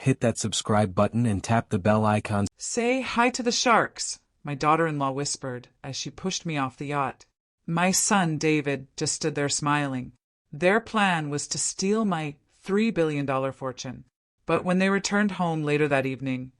hit that subscribe button and tap the bell icon. Say hi to the sharks, my daughter-in-law whispered as she pushed me off the yacht. My son, David, just stood there smiling. Their plan was to steal my $3 billion fortune. But when they returned home later that evening,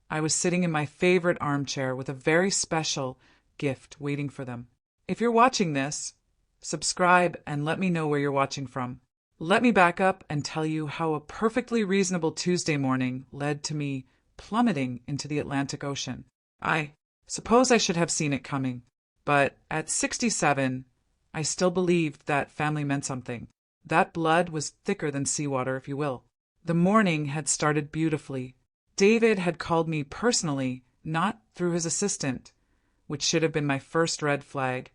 I was sitting in my favorite armchair with a very special gift waiting for them. If you're watching this, subscribe and let me know where you're watching from. Let me back up and tell you how a perfectly reasonable Tuesday morning led to me plummeting into the Atlantic Ocean. I suppose I should have seen it coming, but at 67, I still believed that family meant something. That blood was thicker than seawater, if you will. The morning had started beautifully. David had called me personally, not through his assistant, which should have been my first red flag,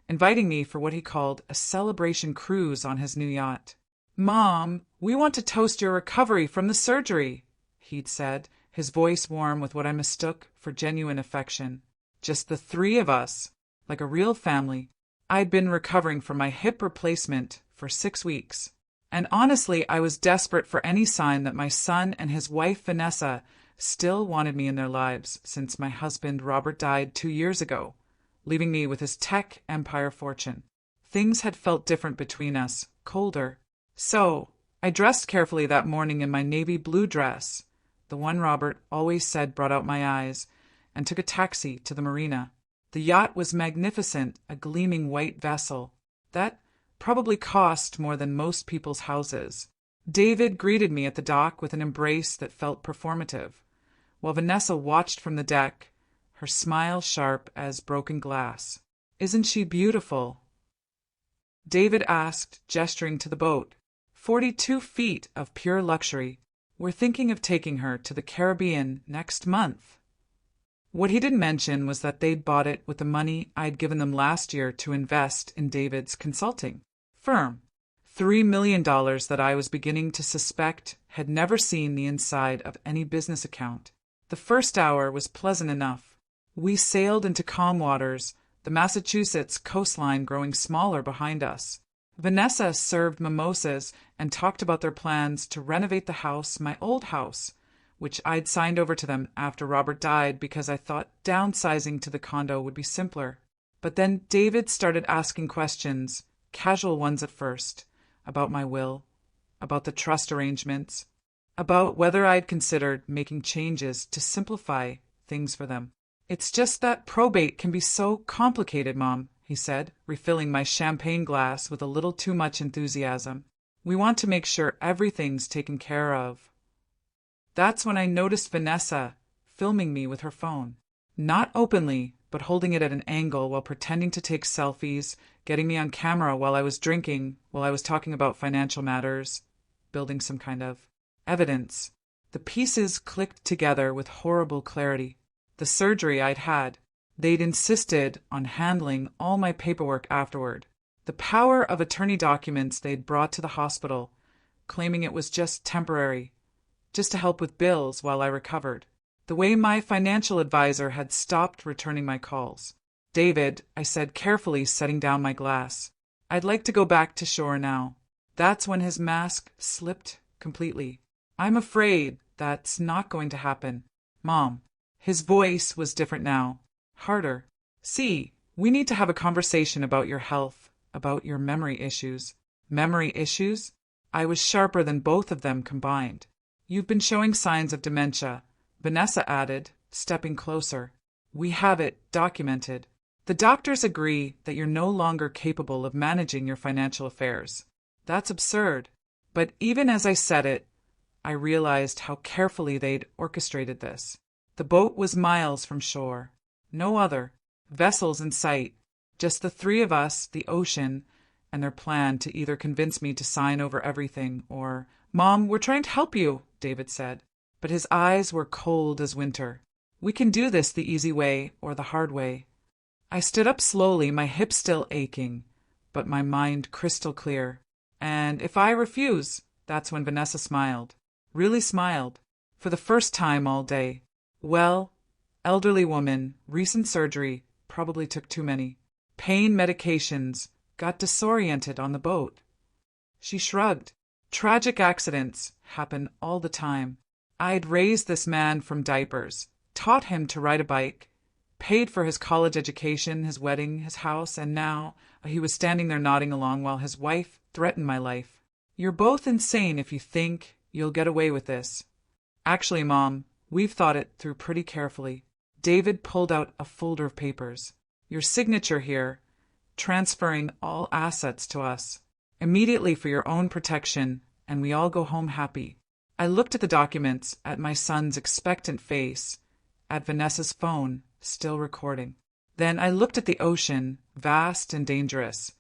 inviting me for what he called a celebration cruise on his new yacht. "Mom, we want to toast your recovery from the surgery," he'd said, his voice warm with what I mistook for genuine affection. Just the three of us, like a real family. I'd been recovering from my hip replacement for 6 weeks. And honestly, I was desperate for any sign that my son and his wife Vanessa still wanted me in their lives, since my husband Robert died 2 years ago, leaving me with his tech empire fortune. Things had felt different between us, colder. So, I dressed carefully that morning in my navy blue dress, the one Robert always said brought out my eyes, and took a taxi to the marina. The yacht was magnificent, a gleaming white vessel. That probably cost more than most people's houses. David greeted me at the dock with an embrace that felt performative, while Vanessa watched from the deck, her smile sharp as broken glass. "Isn't she beautiful?" David asked, gesturing to the boat. 42 feet of pure luxury. "We're thinking of taking her to the Caribbean next month." What he didn't mention was that they'd bought it with the money I'd given them last year to invest in David's consulting firm. $3 million that I was beginning to suspect had never seen the inside of any business account. The first hour was pleasant enough. We sailed into calm waters, the Massachusetts coastline growing smaller behind us. Vanessa served mimosas and talked about their plans to renovate the house, my old house, which I'd signed over to them after Robert died because I thought downsizing to the condo would be simpler. But then David started asking questions, casual ones at first, about my will, about the trust arrangements, about whether I'd considered making changes to simplify things for them. "It's just that probate can be so complicated, Mom," he said, refilling my champagne glass with a little too much enthusiasm. "We want to make sure everything's taken care of." That's when I noticed Vanessa filming me with her phone. Not openly, but holding it at an angle while pretending to take selfies, getting me on camera while I was drinking, while I was talking about financial matters, building some kind of evidence. The pieces clicked together with horrible clarity. The surgery I'd had. They'd insisted on handling all my paperwork afterward. The power of attorney documents they'd brought to the hospital, claiming it was just temporary, just to help with bills while I recovered. The way my financial advisor had stopped returning my calls. "David," I said carefully, setting down my glass, "I'd like to go back to shore now." That's when his mask slipped completely. "I'm afraid that's not going to happen, Mom." His voice was different now, harder. "See, we need to have a conversation about your health, about your memory issues." "Memory issues?" I was sharper than both of them combined. "You've been showing signs of dementia," Vanessa added, stepping closer. "We have it documented. The doctors agree that you're no longer capable of managing your financial affairs." That's absurd. But even as I said it, I realized how carefully they'd orchestrated this. The boat was miles from shore. No other vessels in sight. Just the three of us, the ocean, and their plan to either convince me to sign over everything or... "Mom, we're trying to help you," David said. But his eyes were cold as winter. "We can do this the easy way or the hard way." I stood up slowly, my hips still aching, but my mind crystal clear. "And if I refuse?" That's when Vanessa smiled. Really smiled. For the first time all day. "Well, elderly woman, recent surgery, probably took too many. Pain medications, got disoriented on the boat." She shrugged. "Tragic accidents happen all the time." I'd raised this man from diapers, taught him to ride a bike, paid for his college education, his wedding, his house, and now he was standing there nodding along while his wife threatened my life. You're both insane if you think you'll get away with this. Actually, Mom, we've thought it through pretty carefully. David pulled out a folder of papers. Your signature here, transferring all assets to us, immediately for your own protection, and we all go home happy. I looked at the documents, at my son's expectant face, at Vanessa's phone, still recording. Then I looked at the ocean, vast and dangerous,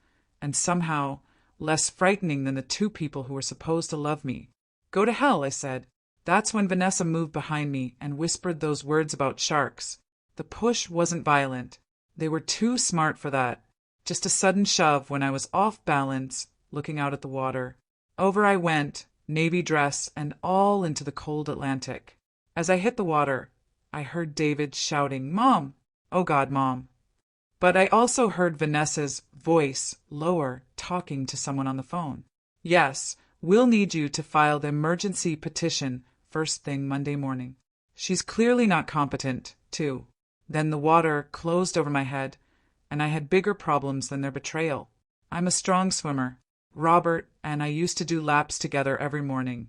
and somehow less frightening than the two people who were supposed to love me. Go to hell, I said. That's when Vanessa moved behind me and whispered those words about sharks. The push wasn't violent. They were too smart for that. Just a sudden shove when I was off balance, looking out at the water. Over I went, navy dress and all into the cold Atlantic. As I hit the water, I heard David shouting, Mom! Oh God, Mom! But I also heard Vanessa's voice, lower, talking to someone on the phone. Yes, we'll need you to file the emergency petition first thing Monday morning. She's clearly not competent, too. Then the water closed over my head, and I had bigger problems than their betrayal. I'm a strong swimmer. Robert and I used to do laps together every morning.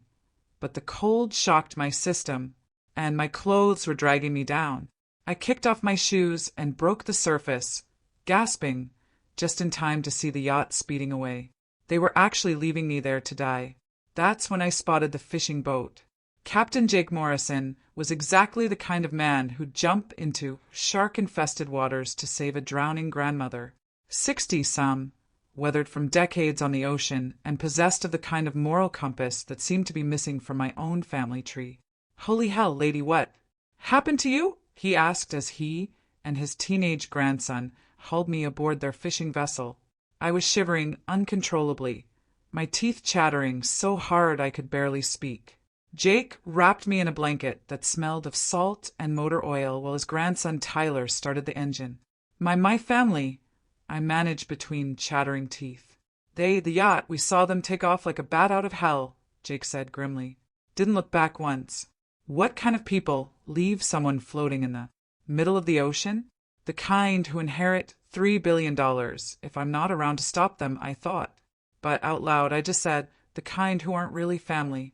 But the cold shocked my system, and my clothes were dragging me down. I kicked off my shoes and broke the surface, gasping, just in time to see the yacht speeding away. They were actually leaving me there to die. That's when I spotted the fishing boat. Captain Jake Morrison was exactly the kind of man who'd jump into shark-infested waters to save a drowning grandmother. 60-some, weathered from decades on the ocean, and possessed of the kind of moral compass that seemed to be missing from my own family tree. Holy hell, lady, what happened to you? He asked as he and his teenage grandson hauled me aboard their fishing vessel. I was shivering uncontrollably, my teeth chattering so hard I could barely speak. Jake wrapped me in a blanket that smelled of salt and motor oil while his grandson Tyler started the engine. My family, I managed between chattering teeth. The yacht, we saw them take off like a bat out of hell, Jake said grimly. Didn't look back once. What kind of people leave someone floating in the middle of the ocean? The kind who inherit $3 billion if I'm not around to stop them, I thought. But out loud I just said, the kind who aren't really family.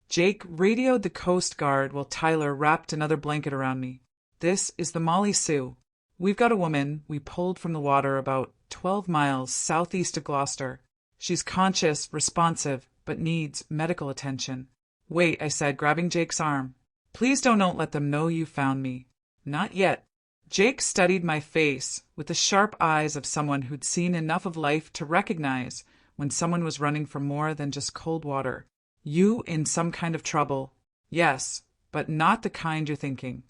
Jake radioed the Coast Guard while Tyler wrapped another blanket around me. This is the Molly Sue. We've got a woman we pulled from the water about 12 miles southeast of Gloucester. She's conscious, responsive, but needs medical attention. Wait, I said, grabbing Jake's arm. Please don't let them know you found me. Not yet. Jake studied my face with the sharp eyes of someone who'd seen enough of life to recognize when someone was running for more than just cold water. You in some kind of trouble? Yes, but not the kind you're thinking.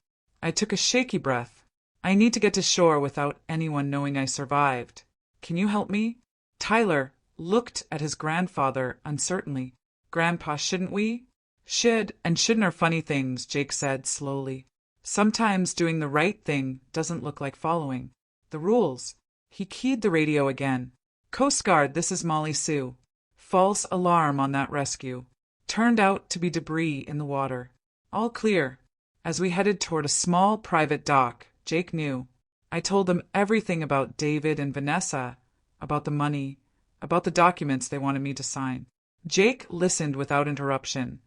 I took a shaky breath. I need to get to shore without anyone knowing I survived. Can you help me? Tyler looked at his grandfather uncertainly. Grandpa, shouldn't we? Should and shouldn't are funny things, Jake said slowly. Sometimes doing the right thing doesn't look like following the rules. He keyed the radio again. Coast Guard, this is Molly Sue. False alarm on that rescue. Turned out to be debris in the water. All clear. As we headed toward a small private dock, Jake knew. I told them everything about David and Vanessa, about the money, about the documents they wanted me to sign. Jake listened without interruption,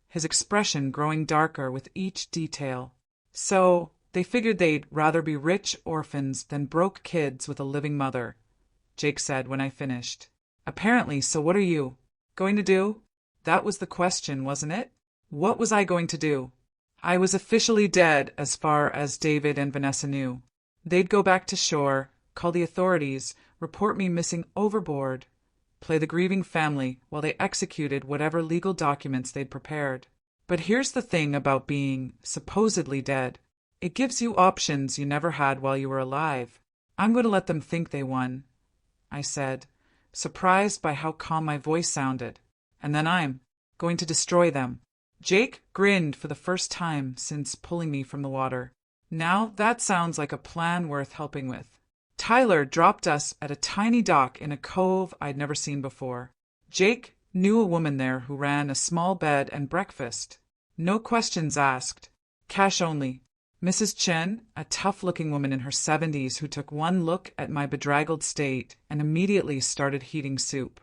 his expression growing darker with each detail. So, they figured they'd rather be rich orphans than broke kids with a living mother, Jake said when I finished. Apparently, so what are you going to do? That was the question, wasn't it? What was I going to do? I was officially dead as far as David and Vanessa knew. They'd go back to shore, call the authorities, report me missing overboard, play the grieving family while they executed whatever legal documents they'd prepared. But here's the thing about being supposedly dead. It gives you options you never had while you were alive. I'm going to let them think they won, I said, surprised by how calm my voice sounded. And then I'm going to destroy them. Jake grinned for the first time since pulling me from the water. Now that sounds like a plan worth helping with. Tyler dropped us at a tiny dock in a cove I'd never seen before. Jake knew a woman there who ran a small bed and breakfast. No questions asked. Cash only. Mrs. Chen, a tough-looking woman in her 70s who took one look at my bedraggled state and immediately started heating soup.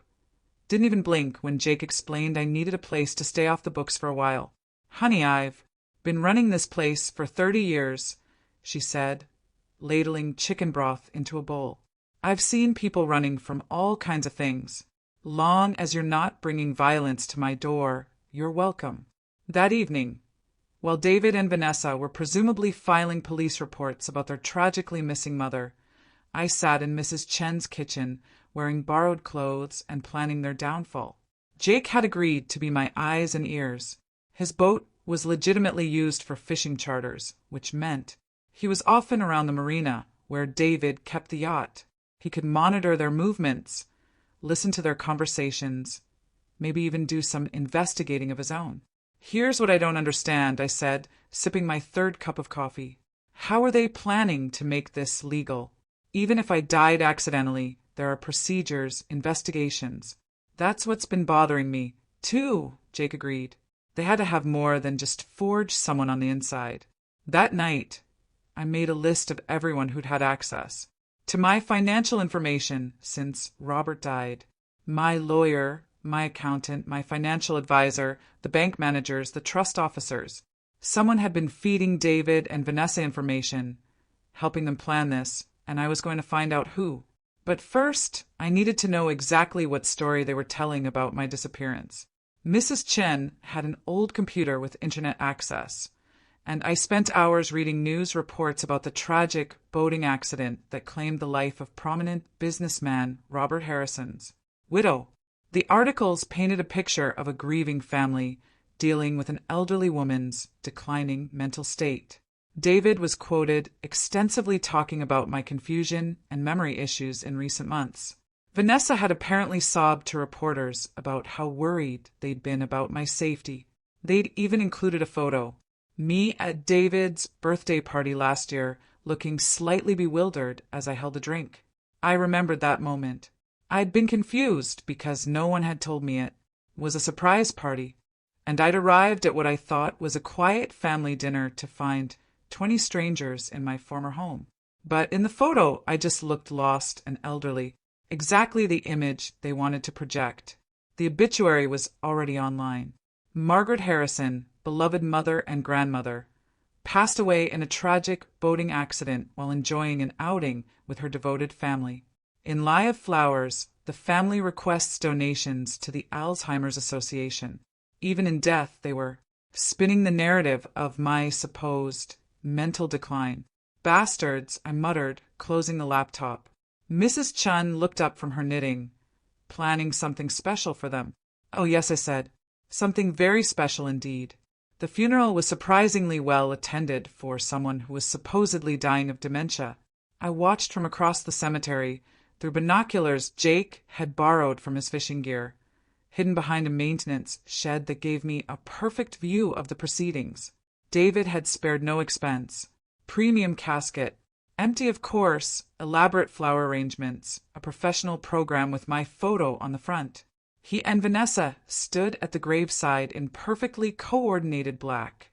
Didn't even blink when Jake explained I needed a place to stay off the books for a while. Honey, I've been running this place for 30 years, she said, ladling chicken broth into a bowl. I've seen people running from all kinds of things. Long as you're not bringing violence to my door, you're welcome. That evening, while David and Vanessa were presumably filing police reports about their tragically missing mother, I sat in Mrs. Chen's kitchen, wearing borrowed clothes and planning their downfall. Jake had agreed to be my eyes and ears. His boat was legitimately used for fishing charters, which meant he was often around the marina where David kept the yacht. He could monitor their movements, listen to their conversations, maybe even do some investigating of his own. Here's what I don't understand, I said, sipping my third cup of coffee. How are they planning to make this legal? Even if I died accidentally, there are procedures, investigations. That's what's been bothering me, too, Jake agreed. They had to have more than just forge someone on the inside. That night, I made a list of everyone who'd had access to my financial information since Robert died. My lawyer, my accountant, my financial advisor, the bank managers, the trust officers. Someone had been feeding David and Vanessa information, helping them plan this, and I was going to find out who. But first, I needed to know exactly what story they were telling about my disappearance. Mrs. Chen had an old computer with internet access, and I spent hours reading news reports about the tragic boating accident that claimed the life of prominent businessman Robert Harrison's widow. The articles painted a picture of a grieving family dealing with an elderly woman's declining mental state. David was quoted extensively talking about my confusion and memory issues in recent months. Vanessa had apparently sobbed to reporters about how worried they'd been about my safety. They'd even included a photo. Me at David's birthday party last year, looking slightly bewildered as I held a drink. I remembered that moment. I'd been confused because no one had told me it was a surprise party, and I'd arrived at what I thought was a quiet family dinner to find 20 strangers in my former home. But in the photo, I just looked lost and elderly, exactly the image they wanted to project. The obituary was already online. Margaret Harrison, beloved mother and grandmother, passed away in a tragic boating accident while enjoying an outing with her devoted family. In live flowers, the family requests donations to the Alzheimer's Association. Even in death, they were spinning the narrative of my supposed mental decline. Bastards, I muttered, closing the laptop. Mrs. Chun looked up from her knitting, planning something special for them. Oh, yes, I said. Something very special indeed. The funeral was surprisingly well attended for someone who was supposedly dying of dementia. I watched from across the cemetery through binoculars Jake had borrowed from his fishing gear, hidden behind a maintenance shed that gave me a perfect view of the proceedings. David had spared no expense. Premium casket, empty of course, elaborate flower arrangements, a professional program with my photo on the front. He and Vanessa stood at the graveside in perfectly coordinated black,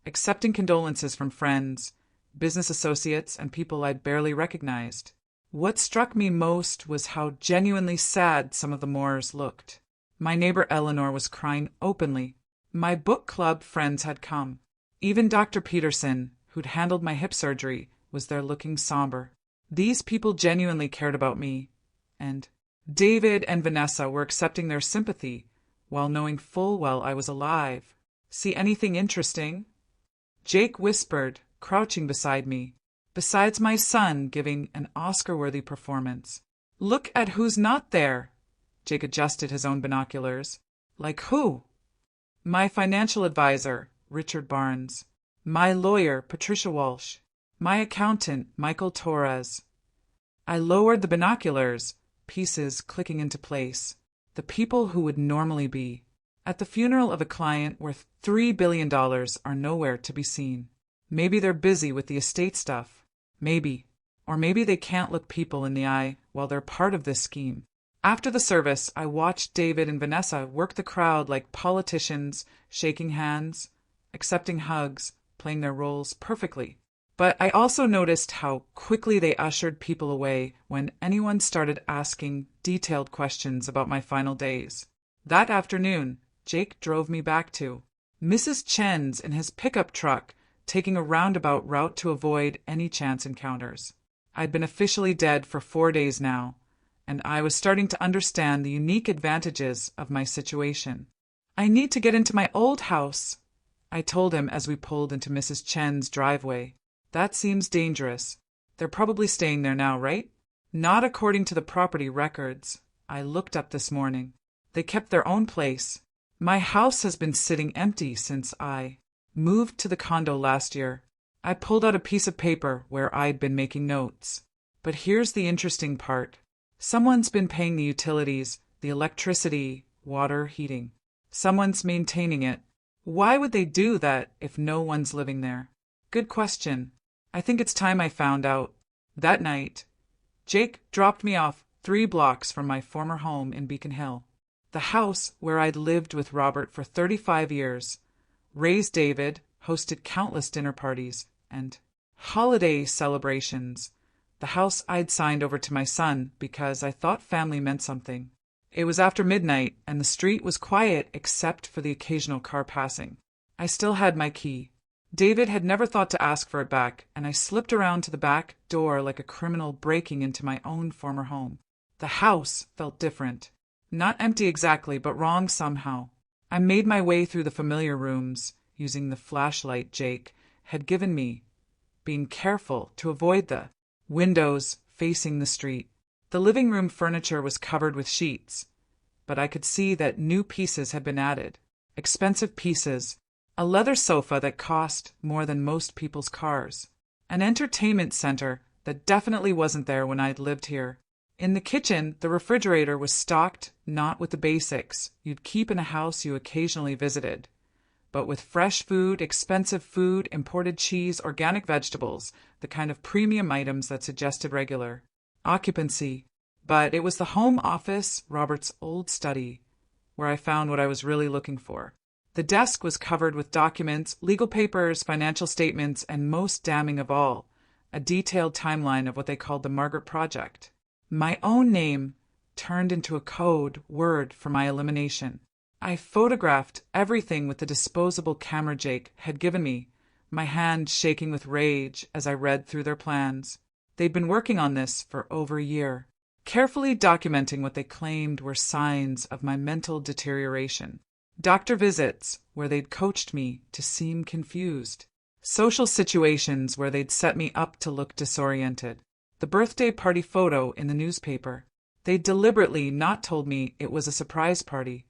accepting condolences from friends, business associates, and people I'd barely recognized. What struck me most was how genuinely sad some of the mourners looked. My neighbor Eleanor was crying openly. My book club friends had come. Even Dr. Peterson, who'd handled my hip surgery, was there looking somber. These people genuinely cared about me, and David and Vanessa were accepting their sympathy while knowing full well I was alive. See anything interesting? Jake whispered, crouching beside me. Besides my son giving an Oscar-worthy performance. Look at who's not there. Jake adjusted his own binoculars. Like who? My financial advisor, Richard Barnes. My lawyer, Patricia Walsh. My accountant, Michael Torres. I lowered the binoculars, pieces clicking into place. The people who would normally be at the funeral of a client worth $3 billion are nowhere to be seen. Maybe they're busy with the estate stuff. Maybe. Or maybe they can't look people in the eye while they're part of this scheme. After the service, I watched David and Vanessa work the crowd like politicians, shaking hands. accepting hugs, playing their roles perfectly. But I also noticed how quickly they ushered people away when anyone started asking detailed questions about my final days. That afternoon, Jake drove me back to Mrs. Chen's in his pickup truck, taking a roundabout route to avoid any chance encounters. I'd been officially dead for 4 days now, and I was starting to understand the unique advantages of my situation. "I need to get into my old house," I told him as we pulled into Mrs. Chen's driveway. "That seems dangerous. They're probably staying there now, right?" "Not according to the property records. I looked up this morning. They kept their own place. My house has been sitting empty since I moved to the condo last year." I pulled out a piece of paper where I'd been making notes. "But here's the interesting part. Someone's been paying the utilities, the electricity, water, heating. Someone's maintaining it. Why would they do that if no one's living there?" "Good question. I think it's time I found out." That night, Jake dropped me off 3 blocks from my former home in Beacon Hill, the house where I'd lived with Robert for 35 years, raised David, hosted countless dinner parties and holiday celebrations, the house I'd signed over to my son because I thought family meant something. It was after midnight, and the street was quiet except for the occasional car passing. I still had my key. David had never thought to ask for it back, and I slipped around to the back door like a criminal breaking into my own former home. The house felt different. Not empty exactly, but wrong somehow. I made my way through the familiar rooms, using the flashlight Jake had given me, being careful to avoid the windows facing the street. The living room furniture was covered with sheets, but I could see that new pieces had been added. Expensive pieces. A leather sofa that cost more than most people's cars. An entertainment center that definitely wasn't there when I'd lived here. In the kitchen, the refrigerator was stocked not with the basics you'd keep in a house you occasionally visited, but with fresh food, expensive food, imported cheese, organic vegetables, the kind of premium items that suggested regular occupancy. But it was the home office, Robert's old study, where I found what I was really looking for. The desk was covered with documents, legal papers, financial statements, and most damning of all, a detailed timeline of what they called the Margaret Project. My own name turned into a code word for my elimination. I photographed everything with the disposable camera Jake had given me, my hand shaking with rage as I read through their plans. They'd been working on this for over a year, carefully documenting what they claimed were signs of my mental deterioration. Doctor visits where they'd coached me to seem confused. Social situations where they'd set me up to look disoriented. The birthday party photo in the newspaper. They'd deliberately not told me it was a surprise party,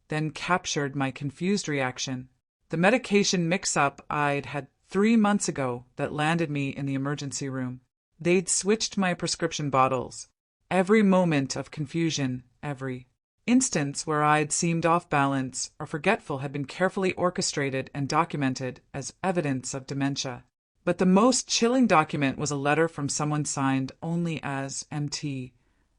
then captured my confused reaction. The medication mix-up I'd had 3 months ago that landed me in the emergency room. They'd switched my prescription bottles. Every moment of confusion, every instance where I'd seemed off balance or forgetful had been carefully orchestrated and documented as evidence of dementia. But the most chilling document was a letter from someone signed only as MT,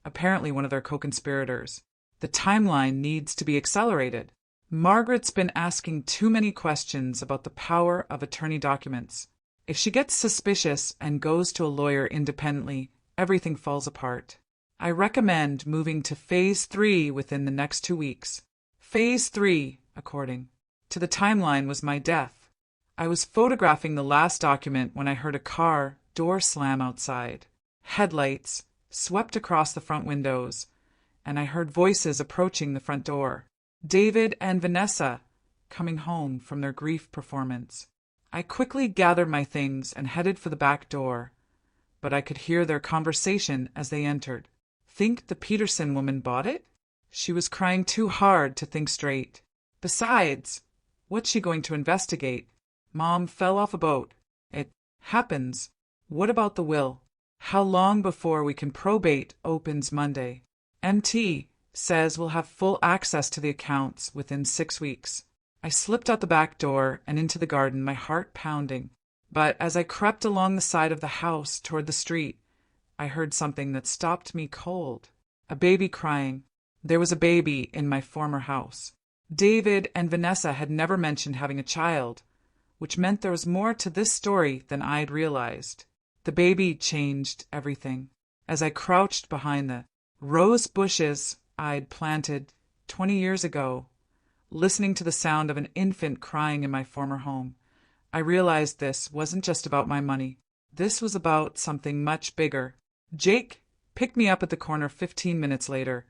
apparently one of their co-conspirators. The timeline needs to be accelerated. Margaret's been asking too many questions about the power of attorney documents. If she gets suspicious and goes to a lawyer independently, everything falls apart. I recommend moving to Phase 3 within the next 2 weeks. Phase 3, according to the timeline, was my death. I was photographing the last document when I heard a car door slam outside. Headlights swept across the front windows, and I heard voices approaching the front door. David and Vanessa, coming home from their grief performance. I quickly gathered my things and headed for the back door, but I could hear their conversation as they entered. Think the Peterson woman bought it? She was crying too hard to think straight. Besides, what's she going to investigate? Mom fell off a boat. It happens. What about the will? How long before we can probate opens Monday? MT says we'll have full access to the accounts within 6 weeks. I slipped out the back door and into the garden, my heart pounding. But as I crept along the side of the house toward the street, I heard something that stopped me cold. A baby crying. There was a baby in my former house. David and Vanessa had never mentioned having a child, which meant there was more to this story than I'd realized. The baby changed everything. As I crouched behind the rose bushes I'd planted 20 years ago, listening to the sound of an infant crying in my former home, I realized this wasn't just about my money. This was about something much bigger. Jake picked me up at the corner 15 minutes later,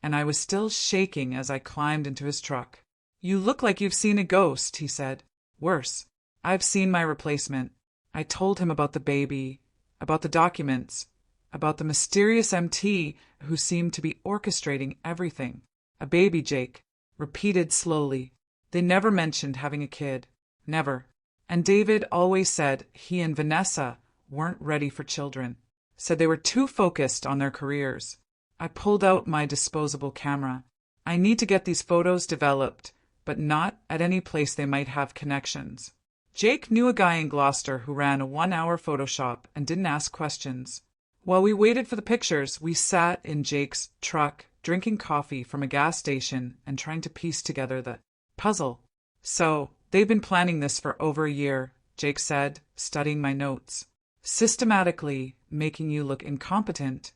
and I was still shaking as I climbed into his truck. "You look like you've seen a ghost," he said. "Worse. I've seen my replacement." I told him about the baby, about the documents, about the mysterious MT who seemed to be orchestrating everything. "A baby, Jake," repeated slowly. "They never mentioned having a kid. Never. And David always said he and Vanessa weren't ready for children. Said they were too focused on their careers." I pulled out my disposable camera. "I need to get these photos developed, but not at any place they might have connections." Jake knew a guy in Gloucester who ran a 1-hour photo shop and didn't ask questions. While we waited for the pictures, we sat in Jake's truck, drinking coffee from a gas station and trying to piece together the puzzle. "So, they've been planning this for over a year," Jake said, studying my notes. "Systematically making you look incompetent,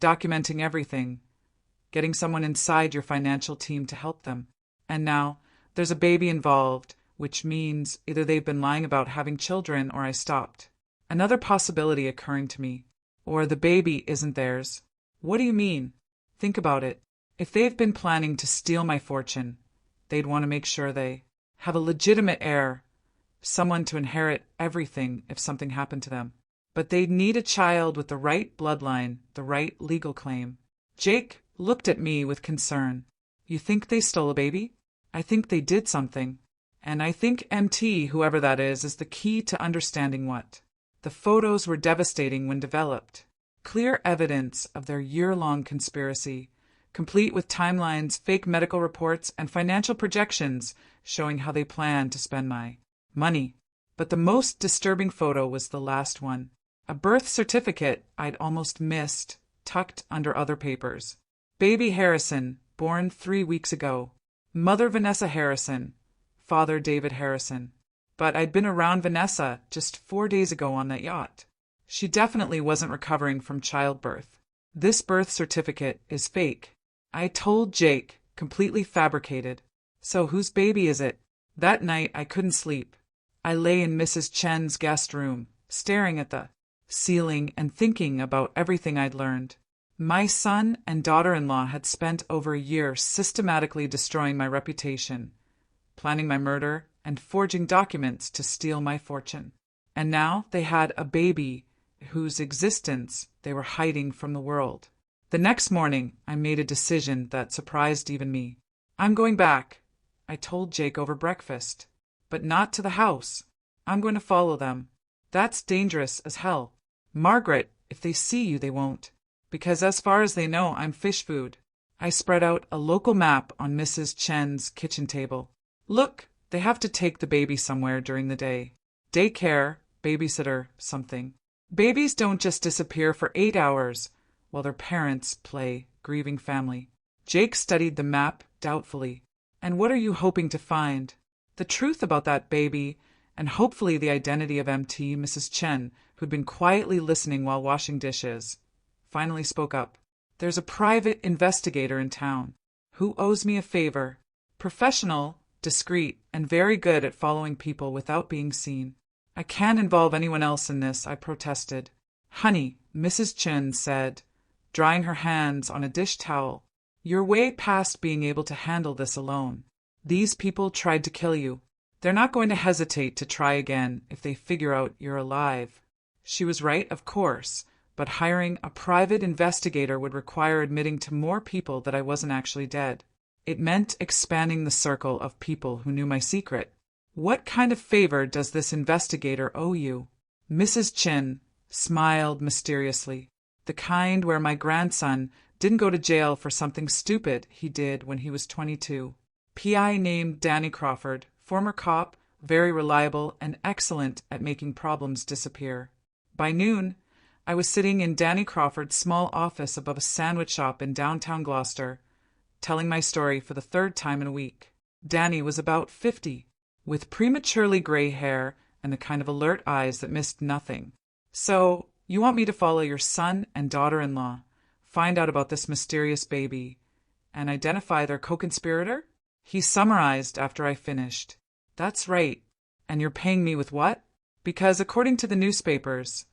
documenting everything, getting someone inside your financial team to help them. And now, there's a baby involved, which means either they've been lying about having children or I stopped. Another possibility occurring to me. Or the baby isn't theirs." "What do you mean?" "Think about it. If they've been planning to steal my fortune, they'd want to make sure they have a legitimate heir, someone to inherit everything if something happened to them. But they'd need a child with the right bloodline, the right legal claim." Jake looked at me with concern. "You think they stole a baby?" "I think they did something. And I think MT, whoever that is the key to understanding what." The photos were devastating when developed. Clear evidence of their year-long conspiracy, complete with timelines, fake medical reports, and financial projections showing how they planned to spend my money. But the most disturbing photo was the last one. A birth certificate I'd almost missed, tucked under other papers. "Baby Harrison, born 3 weeks ago. Mother Vanessa Harrison, father David Harrison." But I'd been around Vanessa just 4 days ago on that yacht. She definitely wasn't recovering from childbirth. "This birth certificate is fake," I told Jake, completely fabricated. "So whose baby is it?" That night I couldn't sleep. I lay in Mrs. Chen's guest room, staring at the ceiling and thinking about everything I'd learned. My son and daughter-in-law had spent over a year systematically destroying my reputation, planning my murder, and forging documents to steal my fortune. And now they had a baby whose existence they were hiding from the world. The next morning, I made a decision that surprised even me. "I'm going back," I told Jake over breakfast. "But not to the house. I'm going to follow them. That's dangerous as hell. Margaret, if they see you, they won't. Because as far as they know, I'm fish food." I spread out a local map on Mrs. Chen's kitchen table. "Look, they have to take the baby somewhere during the day. Daycare, babysitter, something. Babies don't just disappear for 8 hours while their parents play grieving family." Jake studied the map doubtfully. "And what are you hoping to find?" "The truth about that baby, and hopefully the identity of MT." Mrs. Chen, who'd been quietly listening while washing dishes, finally spoke up. "There's a private investigator in town who owes me a favor. Professional, discreet, and very good at following people without being seen." "I can't involve anyone else in this," I protested. "Honey," Mrs. Chen said, drying her hands on a dish towel, "you're way past being able to handle this alone. These people tried to kill you. They're not going to hesitate to try again if they figure out you're alive." She was right, of course, but hiring a private investigator would require admitting to more people that I wasn't actually dead. It meant expanding the circle of people who knew my secret. "What kind of favor does this investigator owe you?" Mrs. Chen smiled mysteriously. "The kind where my grandson didn't go to jail for something stupid he did when he was 22. PI named Danny Crawford, former cop, very reliable and excellent at making problems disappear." By noon, I was sitting in Danny Crawford's small office above a sandwich shop in downtown Gloucester, telling my story for the 3rd time in a week. Danny was about 50, with prematurely gray hair and the kind of alert eyes that missed nothing. "So, you want me to follow your son and daughter-in-law, find out about this mysterious baby, and identify their co-conspirator?" He summarized after I finished. "That's right. And you're paying me with what? Because according to the newspapers,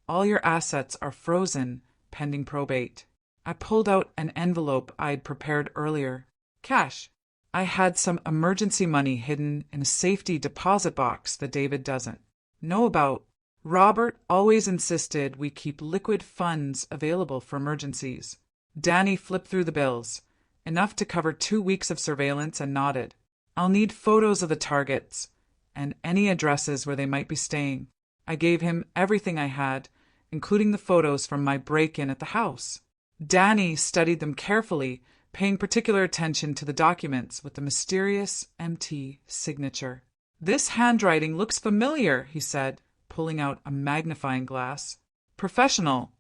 all your assets are frozen pending probate." I pulled out an envelope I'd prepared earlier. Cash. I had some emergency money hidden in a safety deposit box that David doesn't know about. Robert always insisted we keep liquid funds available for emergencies. Danny flipped through the bills, enough to cover 2 weeks of surveillance, and nodded. "I'll need photos of the targets and any addresses where they might be staying." I gave him everything I had, including the photos from my break-in at the house. Danny studied them carefully, paying particular attention to the documents with the mysterious MT signature. "This handwriting looks familiar," he said, pulling out a magnifying glass. "Professional,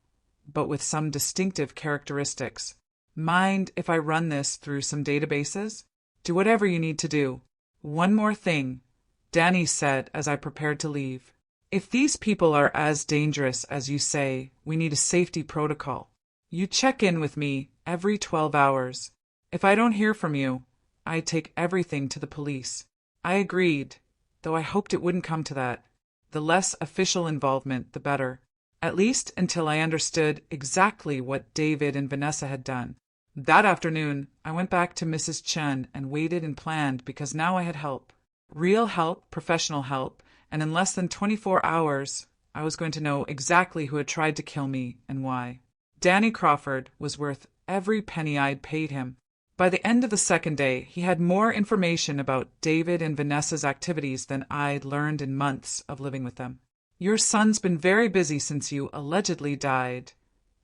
but with some distinctive characteristics. Mind if I run this through some databases? Do whatever you need to do. One more thing," Danny said as I prepared to leave. "If these people are as dangerous as you say, we need a safety protocol. You check in with me every 12 hours. If I don't hear from you, I take everything to the police." I agreed, though I hoped it wouldn't come to that. The less official involvement, the better. At least until I understood exactly what David and Vanessa had done. That afternoon, I went back to Mrs. Chen and waited and planned, because now I had help. Real help, professional help, and in less than 24 hours, I was going to know exactly who had tried to kill me and why. Danny Crawford was worth every penny I'd paid him. By the end of the second day, he had more information about David and Vanessa's activities than I'd learned in months of living with them. "Your son's been very busy since you allegedly died,"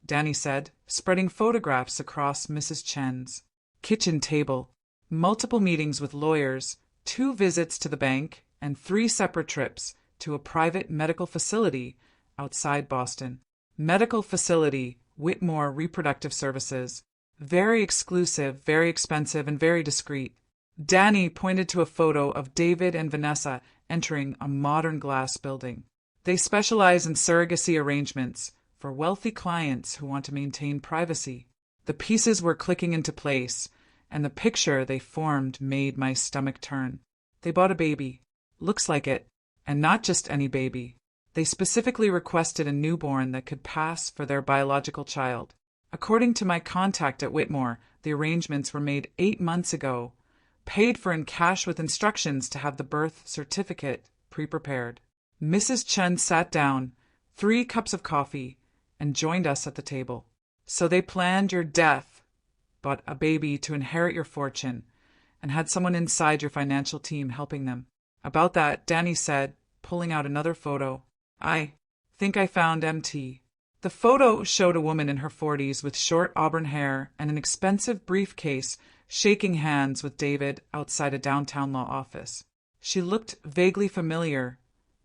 Danny said, spreading photographs across Mrs. Chen's kitchen table. "Multiple meetings with lawyers, 2 visits to the bank, and 3 separate trips to a private medical facility outside Boston. Medical facility, Whitmore Reproductive Services. Very exclusive, very expensive, and very discreet." Danny pointed to a photo of David and Vanessa entering a modern glass building. "They specialize in surrogacy arrangements for wealthy clients who want to maintain privacy." The pieces were clicking into place, and the picture they formed made my stomach turn. They bought a baby. Looks like it. And not just any baby. They specifically requested a newborn that could pass for their biological child. According to my contact at Whitmore, the arrangements were made 8 months ago, paid for in cash with instructions to have the birth certificate pre-prepared. Mrs. Chen sat down, 3 cups of coffee, and joined us at the table. "So they planned your death, bought a baby to inherit your fortune, and had someone inside your financial team helping them." About that, Danny said, pulling out another photo. "I think I found MT." The photo showed a woman in her 40s with short auburn hair and an expensive briefcase shaking hands with David outside a downtown law office. She looked vaguely familiar,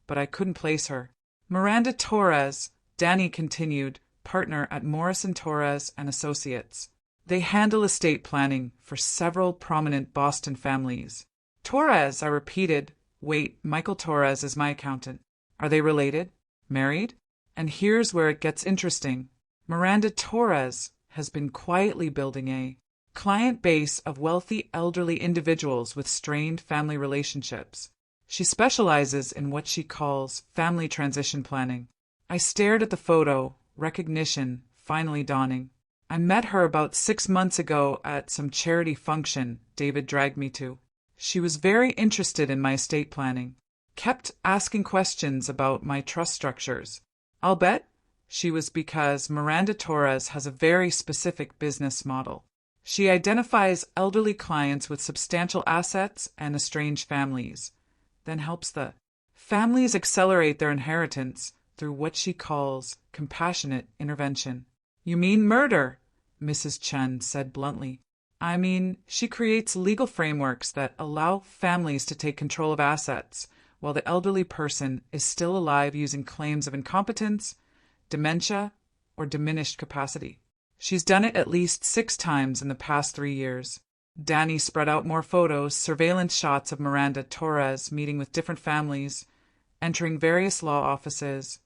but I couldn't place her. "Miranda Torres," Danny continued, "partner at Morrison Torres and Associates. They handle estate planning for several prominent Boston families." "Torres," I repeated. "Wait, Michael Torres is my accountant. Are they related? Married?" And here's where it gets interesting. Miranda Torres has been quietly building a client base of wealthy elderly individuals with strained family relationships. She specializes in what she calls family transition planning. I stared at the photo, recognition finally dawning. I met her about 6 months ago at some charity function David dragged me to. She was very interested in my estate planning, kept asking questions about my trust structures. I'll bet she was because Miranda Torres has a very specific business model. She identifies elderly clients with substantial assets and estranged families, then helps the families accelerate their inheritance through what she calls compassionate intervention. "You mean murder?" Mrs. Chen said bluntly. "I mean, she creates legal frameworks that allow families to take control of assets, while the elderly person is still alive using claims of incompetence, dementia, or diminished capacity. She's done it at least 6 times in the past 3 years. Danny spread out more photos, surveillance shots of Miranda Torres meeting with different families, entering various law offices,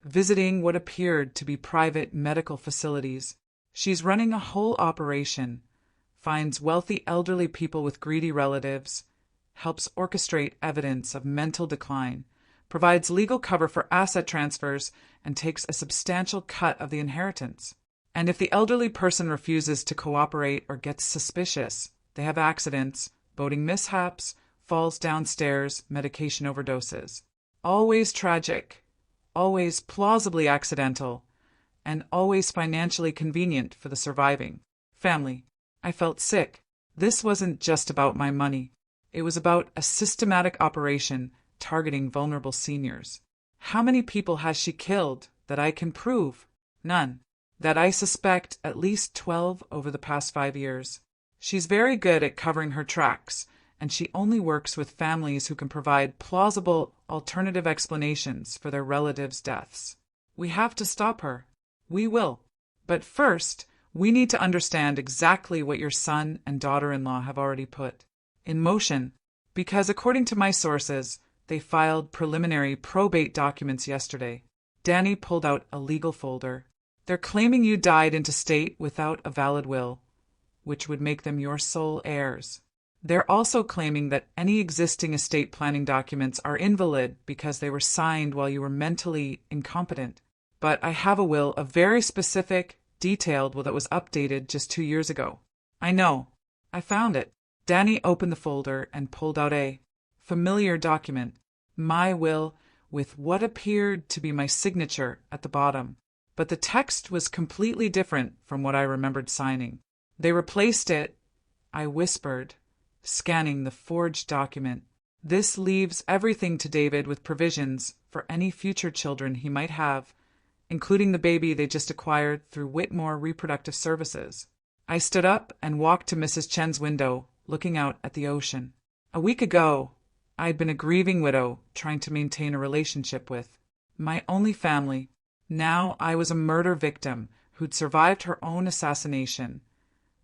visiting what appeared to be private medical facilities. She's running a whole operation, finds wealthy elderly people with greedy relatives, helps orchestrate evidence of mental decline, provides legal cover for asset transfers, and takes a substantial cut of the inheritance. And if the elderly person refuses to cooperate or gets suspicious, they have accidents, boating mishaps, falls downstairs, medication overdoses. Always tragic, always plausibly accidental, and always financially convenient for the surviving family. I felt sick. This wasn't just about my money. It was about a systematic operation targeting vulnerable seniors. How many people has she killed that I can prove? None. That I suspect at least 12 over the past 5 years. She's very good at covering her tracks, and she only works with families who can provide plausible alternative explanations for their relatives' deaths. We have to stop her. We will. But first, we need to understand exactly what your son and daughter-in-law have already put in motion, because according to my sources, they filed preliminary probate documents yesterday. Danny pulled out a legal folder. They're claiming you died intestate without a valid will, which would make them your sole heirs. They're also claiming that any existing estate planning documents are invalid because they were signed while you were mentally incompetent. But I have a will, a very specific, detailed will that was updated just 2 years ago. I know. I found it. Danny opened the folder and pulled out a familiar document. My will, with what appeared to be my signature at the bottom. But the text was completely different from what I remembered signing. They replaced it, I whispered, scanning the forged document. This leaves everything to David with provisions for any future children he might have, including the baby they just acquired through Whitmore Reproductive Services. I stood up and walked to Mrs. Chen's window, looking out at the ocean. A week ago, I'd been a grieving widow trying to maintain a relationship with my only family. Now I was a murder victim who'd survived her own assassination,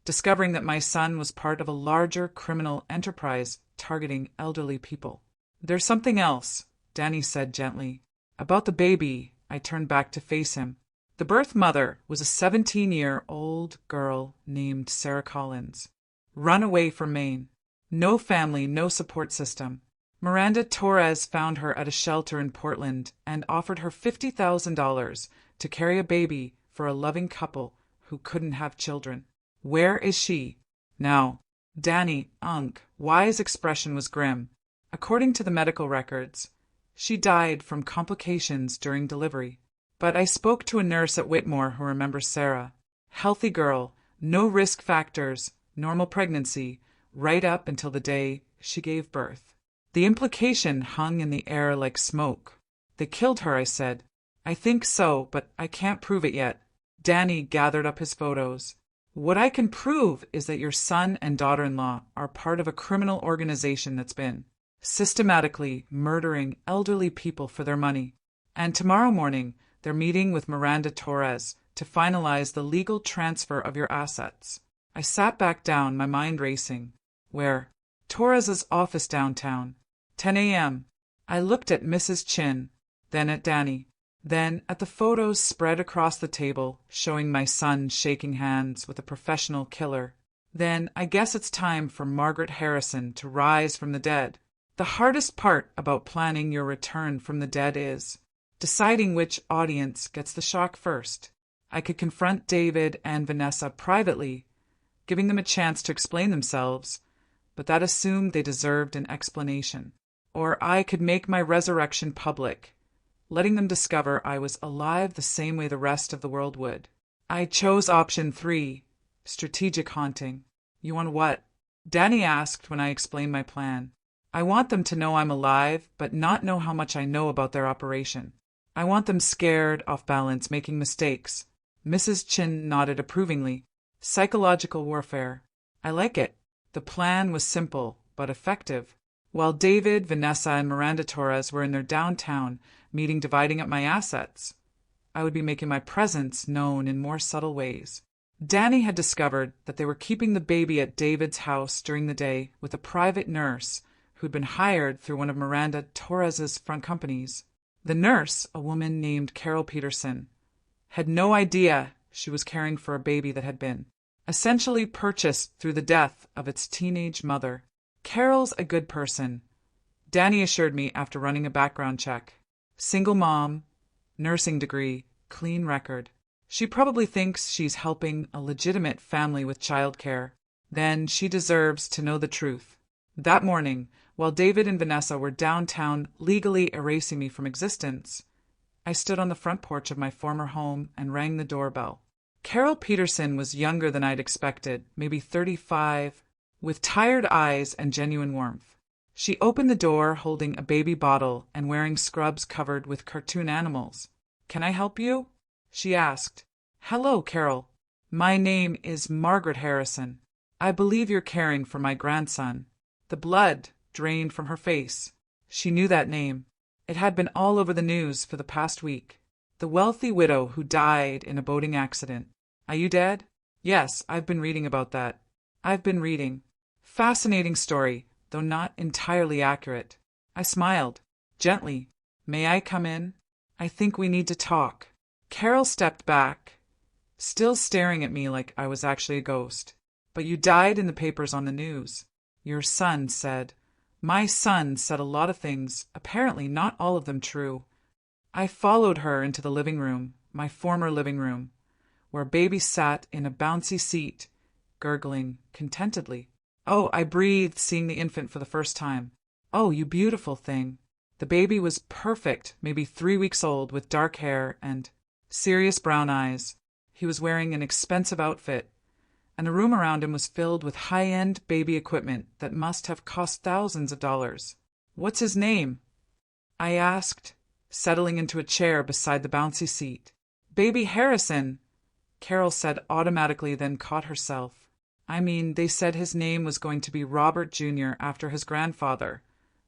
discovering that my son was part of a larger criminal enterprise targeting elderly people. There's something else, Danny said gently. About the baby, I turned back to face him. The birth mother was a 17-year-old girl named Sarah Collins. Run away from Maine. No family, no support system. Miranda Torres found her at a shelter in Portland and offered her $50,000 to carry a baby for a loving couple who couldn't have children. Where is she now? Danny, wise expression was grim. According to the medical records, she died from complications during delivery. But I spoke to a nurse at Whitmore who remembers Sarah. Healthy girl, no risk factors, normal pregnancy, right up until the day she gave birth. The implication hung in the air like smoke. They killed her, I said. I think so, but I can't prove it yet. Danny gathered up his photos. What I can prove is that your son and daughter-in-law are part of a criminal organization that's been systematically murdering elderly people for their money. And tomorrow morning, they're meeting with Miranda Torres to finalize the legal transfer of your assets. I sat back down, my mind racing. Where? Torres's office downtown. 10 a.m. I looked at Mrs. Chin, then at Danny, then at the photos spread across the table showing my son shaking hands with a professional killer. Then I guess it's time for Margaret Harrison to rise from the dead. The hardest part about planning your return from the dead is deciding which audience gets the shock first. I could confront David and Vanessa privately, giving them a chance to explain themselves, but that assumed they deserved an explanation. Or I could make my resurrection public, letting them discover I was alive the same way the rest of the world would. I chose option 3, strategic haunting. You want what? Danny asked when I explained my plan. I want them to know I'm alive, but not know how much I know about their operation. I want them scared, off balance, making mistakes. Mrs. Chin nodded approvingly. Psychological warfare. I like it. The plan was simple, but effective. While David, Vanessa, and Miranda Torres were in their downtown meeting dividing up my assets, I would be making my presence known in more subtle ways. Danny had discovered that they were keeping the baby at David's house during the day with a private nurse who'd been hired through one of Miranda Torres's front companies. The nurse, a woman named Carol Peterson, had no idea she was caring for a baby that had been essentially purchased through the death of its teenage mother. Carol's a good person, Danny assured me after running a background check. Single mom, nursing degree, clean record. She probably thinks she's helping a legitimate family with childcare. Then she deserves to know the truth. That morning, while David and Vanessa were downtown legally erasing me from existence, I stood on the front porch of my former home and rang the doorbell. Carol Peterson was younger than I'd expected, maybe 35, with tired eyes and genuine warmth. She opened the door holding a baby bottle and wearing scrubs covered with cartoon animals. "Can I help you?" she asked. "Hello, Carol. My name is Margaret Harrison. I believe you're caring for my grandson." The blood drained from her face. She knew that name. It had been all over the news for the past week. The wealthy widow who died in a boating accident. "Are you dead?" "Yes, I've been reading about that." "I've been reading." Fascinating story, though not entirely accurate. I smiled, gently. "May I come in? I think we need to talk." Carol stepped back, still staring at me like I was actually a ghost. "But you died in the papers on the news. Your son said." "My son said a lot of things, apparently not all of them true." I followed her into the living room, my former living room, where baby sat in a bouncy seat, gurgling contentedly. "Oh," I breathed, seeing the infant for the first time. "Oh, you beautiful thing." The baby was perfect, maybe 3 weeks old, with dark hair and serious brown eyes. He was wearing an expensive outfit, and the room around him was filled with high-end baby equipment that must have cost thousands of dollars. "What's his name?" I asked, settling into a chair beside the bouncy seat. "Baby Harrison," Carol said automatically, then caught herself. "I mean, they said his name was going to be Robert Jr. after his grandfather,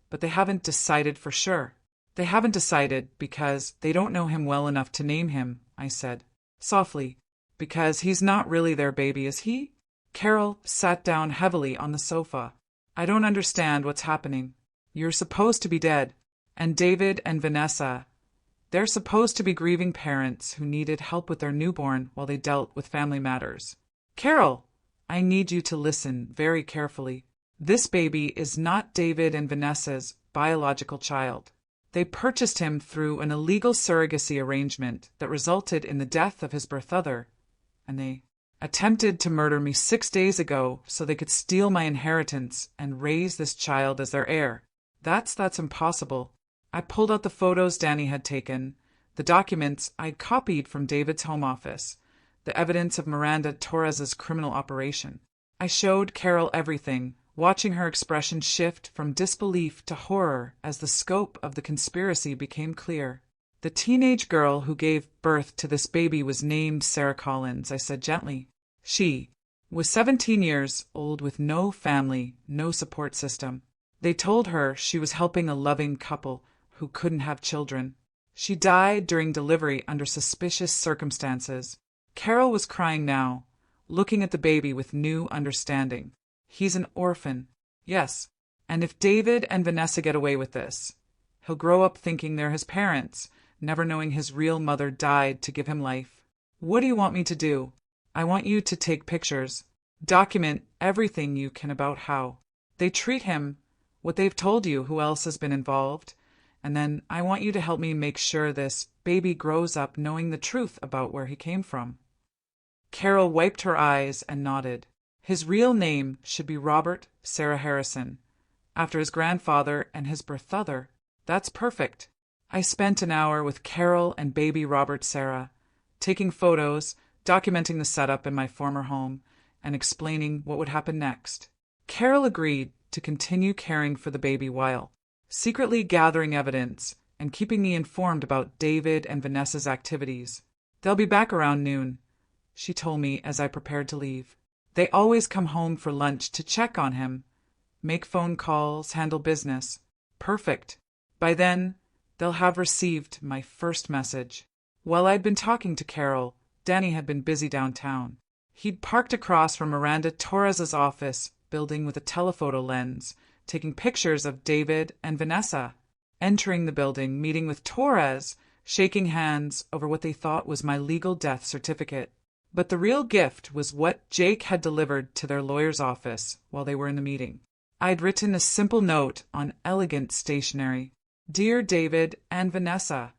but they haven't decided for sure." "They haven't decided because they don't know him well enough to name him," I said, softly. "Because he's not really their baby, is he?" Carol sat down heavily on the sofa. "I don't understand what's happening. You're supposed to be dead. And David and Vanessa, they're supposed to be grieving parents who needed help with their newborn while they dealt with family matters. Carol, I need you to listen very carefully. This baby is not David and Vanessa's biological child. They purchased him through an illegal surrogacy arrangement that resulted in the death of his birther, and they attempted to murder me 6 days ago so they could steal my inheritance and raise this child as their heir. That's impossible." I pulled out the photos Danny had taken, the documents I'd copied from David's home office, the evidence of Miranda Torres's criminal operation. I showed Carol everything, watching her expression shift from disbelief to horror as the scope of the conspiracy became clear. "The teenage girl who gave birth to this baby was named Sarah Collins," I said gently. "She was 17 years old with no family, no support system. They told her she was helping a loving couple who couldn't have children. She died during delivery under suspicious circumstances." Carol was crying now, looking at the baby with new understanding. "He's an orphan." "Yes, and if David and Vanessa get away with this, he'll grow up thinking they're his parents, never knowing his real mother died to give him life." "What do you want me to do?" "I want you to take pictures. Document everything you can about how they treat him, what they've told you, who else has been involved, and then I want you to help me make sure this baby grows up knowing the truth about where he came from." Carol wiped her eyes and nodded. "His real name should be Robert Sarah Harrison, after his grandfather and his birther." "That's perfect." I spent an hour with Carol and baby Robert Sarah, taking photos, documenting the setup in my former home, and explaining what would happen next. Carol agreed to continue caring for the baby while secretly gathering evidence and keeping me informed about David and Vanessa's activities. "They'll be back around noon," she told me as I prepared to leave. "They always come home for lunch to check on him, make phone calls, handle business." "Perfect. By then, they'll have received my first message." While I'd been talking to Carol, Danny had been busy downtown. He'd parked across from Miranda Torres's office building with a telephoto lens, taking pictures of David and Vanessa. Entering the building, meeting with Torres, shaking hands over what they thought was my legal death certificate. But the real gift was what Jake had delivered to their lawyer's office while they were in the meeting. I'd written a simple note on elegant stationery. Dear David and Vanessa,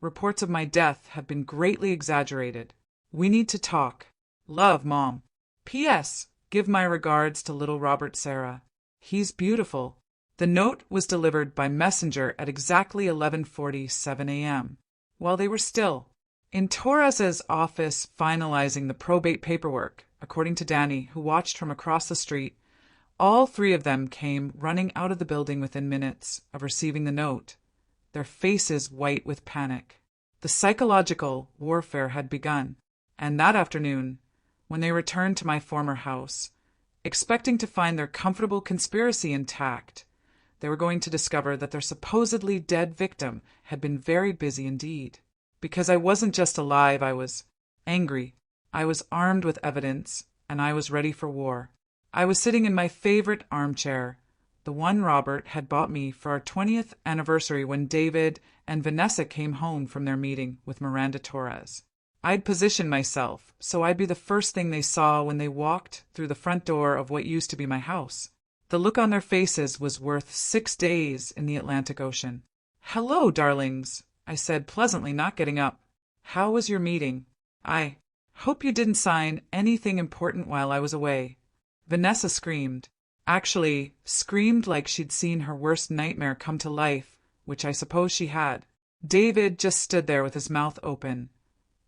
reports of my death have been greatly exaggerated. We need to talk. Love, Mom. P.S. Give my regards to little Robert Sarah. He's beautiful. The note was delivered by messenger at exactly 11:47 a.m. while they were still in Torres's office finalizing the probate paperwork. According to Danny, who watched from across the street, all three of them came running out of the building within minutes of receiving the note, their faces white with panic. The psychological warfare had begun, and that afternoon, when they returned to my former house, expecting to find their comfortable conspiracy intact, they were going to discover that their supposedly dead victim had been very busy indeed. Because I wasn't just alive, I was angry. I was armed with evidence, and I was ready for war. I was sitting in my favorite armchair, the one Robert had bought me for our 20th anniversary when David and Vanessa came home from their meeting with Miranda Torres. I'd positioned myself so I'd be the first thing they saw when they walked through the front door of what used to be my house. The look on their faces was worth 6 days in the Atlantic Ocean. "Hello, darlings," I said pleasantly, not getting up. "How was your meeting? I hope you didn't sign anything important while I was away." Vanessa screamed. Actually, screamed like she'd seen her worst nightmare come to life, which I suppose she had. David just stood there with his mouth open,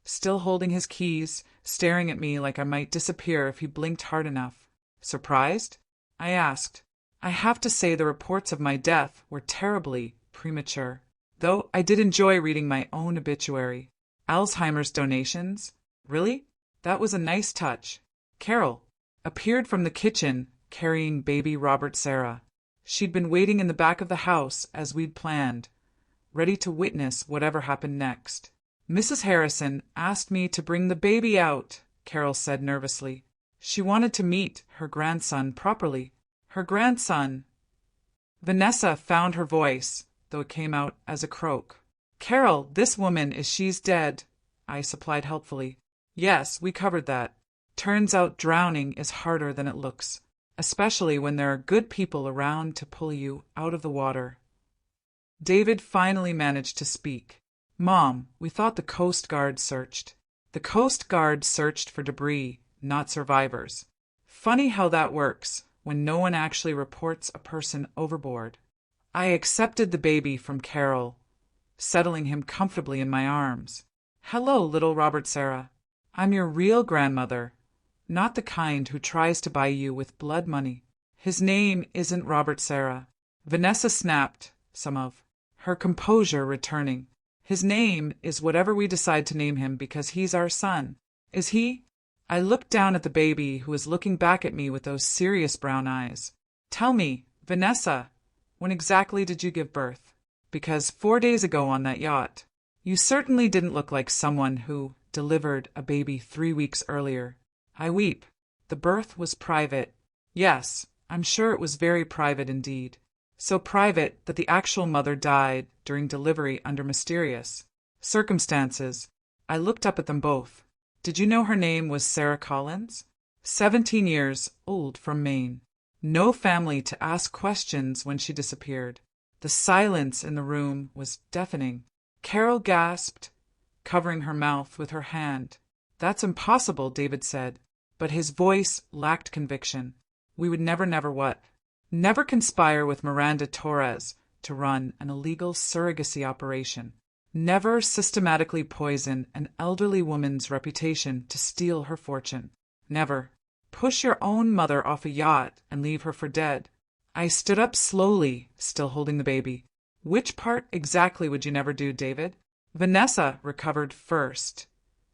still holding his keys, staring at me like I might disappear if he blinked hard enough. "Surprised?" I asked. I have to say the reports of my death were terribly premature, though I did enjoy reading my own obituary. Alzheimer's donations? Really? That was a nice touch. Carol appeared from the kitchen carrying baby Robert Sarah. She'd been waiting in the back of the house as we'd planned, ready to witness whatever happened next. "Mrs. Harrison asked me to bring the baby out," Carol said nervously. She wanted to meet her grandson properly. Her grandson. Vanessa found her voice, though it came out as a croak. "Carol, this woman she's dead," I supplied helpfully. "Yes, we covered that. Turns out drowning is harder than it looks, especially when there are good people around to pull you out of the water." David finally managed to speak. "Mom, we thought the Coast Guard searched." "The Coast Guard searched for debris, not survivors. Funny how that works when no one actually reports a person overboard." I accepted the baby from Carol, settling him comfortably in my arms. "Hello, little Robert Sarah. I'm your real grandmother, not the kind who tries to buy you with blood money." "His name isn't Robert Sarah," Vanessa snapped, some of her composure returning. "His name is whatever we decide to name him because he's our son." "Is he?" I looked down at the baby who was looking back at me with those serious brown eyes. "Tell me, Vanessa, when exactly did you give birth? Because 4 days ago on that yacht, you certainly didn't look like someone who delivered a baby 3 weeks earlier." I weep. The birth was private. Yes, I'm sure it was very private indeed. So private that the actual mother died during delivery under mysterious circumstances. I looked up at them both. "Did you know her name was Sarah Collins? 17 years old from Maine. No family to ask questions when she disappeared." The silence in the room was deafening. Carol gasped, covering her mouth with her hand. "That's impossible," David said, but his voice lacked conviction. "We would never what?" "Never conspire with Miranda Torres to run an illegal surrogacy operation. Never systematically poison an elderly woman's reputation to steal her fortune. Never push your own mother off a yacht and leave her for dead." I stood up slowly, still holding the baby. "Which part exactly would you never do, David?" Vanessa recovered first,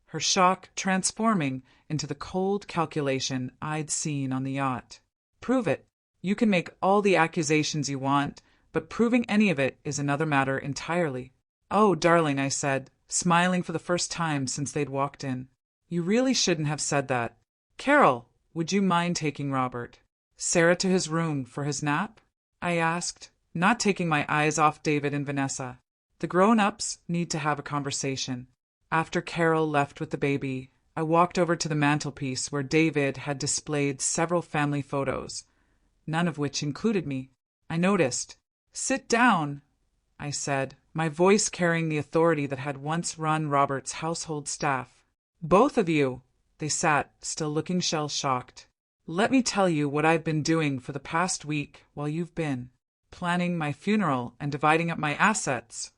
her shock transforming into the cold calculation I'd seen on the yacht. "Prove it. You can make all the accusations you want, but proving any of it is another matter entirely." "Oh, darling," I said, smiling for the first time since they'd walked in. "You really shouldn't have said that." Carol, would you mind taking Robert Sarah to his room for his nap? I asked, not taking my eyes off David and Vanessa. The grown-ups need to have a conversation. After Carol left with the baby, I walked over to the mantelpiece where David had displayed several family photos, none of which included me. I noticed. "Sit down," I said, my voice carrying the authority that had once run Robert's household staff. "Both of you." They sat, still looking shell-shocked. "Let me tell you what I've been doing for the past week while you've been planning my funeral and dividing up my assets."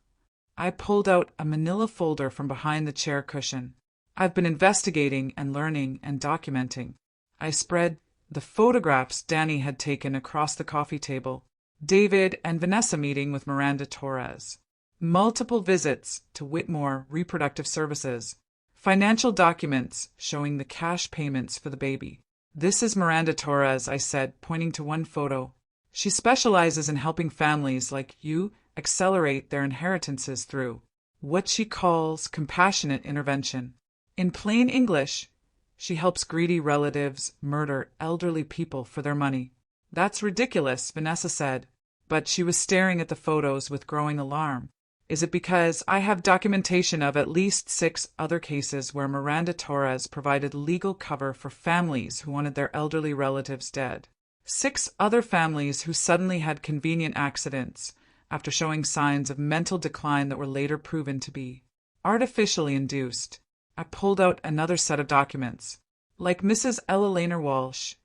I pulled out a manila folder from behind the chair cushion. "I've been investigating and learning and documenting." I spread the photographs Danny had taken across the coffee table. David and Vanessa meeting with Miranda Torres. Multiple visits to Whitmore Reproductive Services. Financial documents showing the cash payments for the baby. "This is Miranda Torres," I said, pointing to one photo. "She specializes in helping families like you accelerate their inheritances through what she calls compassionate intervention. In plain English, she helps greedy relatives murder elderly people for their money." "That's ridiculous," Vanessa said, but she was staring at the photos with growing alarm. "Is it because I have documentation of at least 6 other cases where Miranda Torres provided legal cover for families who wanted their elderly relatives dead. 6 other families who suddenly had convenient accidents after showing signs of mental decline that were later proven to be artificially induced." I pulled out another set of documents. "Like Mrs. Ella Lehner Walsh,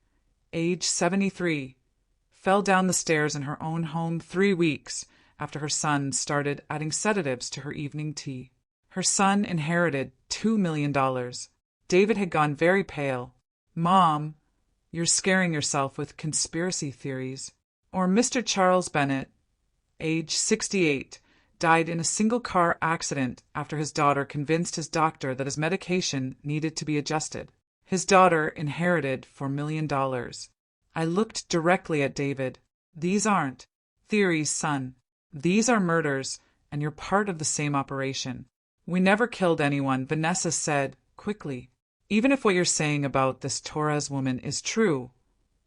age 73, fell down the stairs in her own home 3 weeks after her son started adding sedatives to her evening tea. Her son inherited $2 million. David had gone very pale. "Mom, you're scaring yourself with conspiracy theories." Or Mr. Charles Bennett, age 68, died in a single-car accident after his daughter convinced his doctor that his medication needed to be adjusted. His daughter inherited $4 million. I looked directly at David. "These aren't theories, son. These are murders, and you're part of the same operation." "We never killed anyone," Vanessa said quickly. "Even if what you're saying about this Torres woman is true,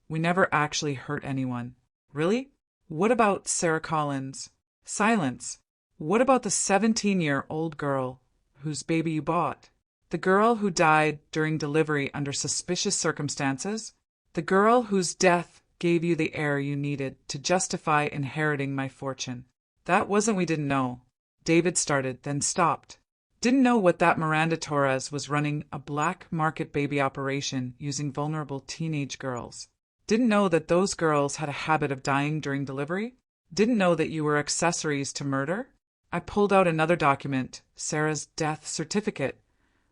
we never actually hurt anyone." "Really? What about Sarah Collins?" Silence. "What about the 17-year-old girl whose baby you bought? The girl who died during delivery under suspicious circumstances? The girl whose death gave you the heir you needed to justify inheriting my fortune?" "That wasn't we didn't know." David started, then stopped. "Didn't know what that Miranda Torres was running a black market baby operation using vulnerable teenage girls. Didn't know that those girls had a habit of dying during delivery. Didn't know that you were accessories to murder." I pulled out another document, Sarah's death certificate,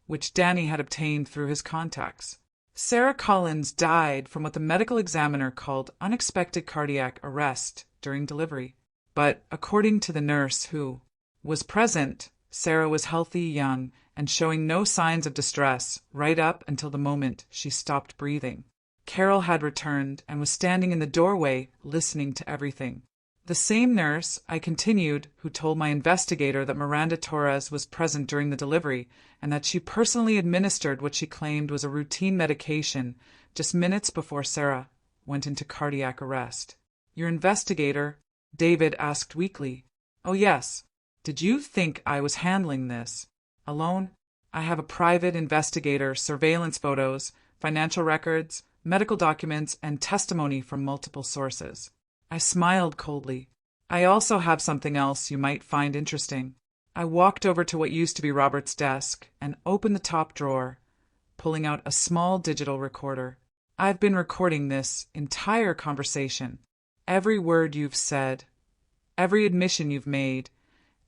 which Danny had obtained through his contacts. Sarah Collins died from what the medical examiner called unexpected cardiac arrest during delivery. But according to the nurse who was present, Sarah was healthy, young, and showing no signs of distress right up until the moment she stopped breathing. Carol had returned and was standing in the doorway listening to everything. The same nurse, I continued, who told my investigator that Miranda Torres was present during the delivery and that she personally administered what she claimed was a routine medication just minutes before Sarah went into cardiac arrest. "Your investigator?" David asked weakly. "Oh, yes. Did you think I was handling this alone? I have a private investigator, surveillance photos, financial records, medical documents, and testimony from multiple sources." I smiled coldly. "I also have something else you might find interesting." I walked over to what used to be Robert's desk and opened the top drawer, pulling out a small digital recorder. "I've been recording this entire conversation. Every word you've said, every admission you've made,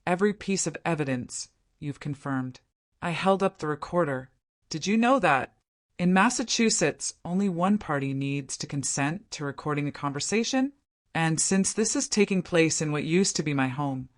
every piece of evidence you've confirmed." I held up the recorder. "Did you know that in Massachusetts, only one party needs to consent to recording a conversation? And since this is taking place in what used to be my home,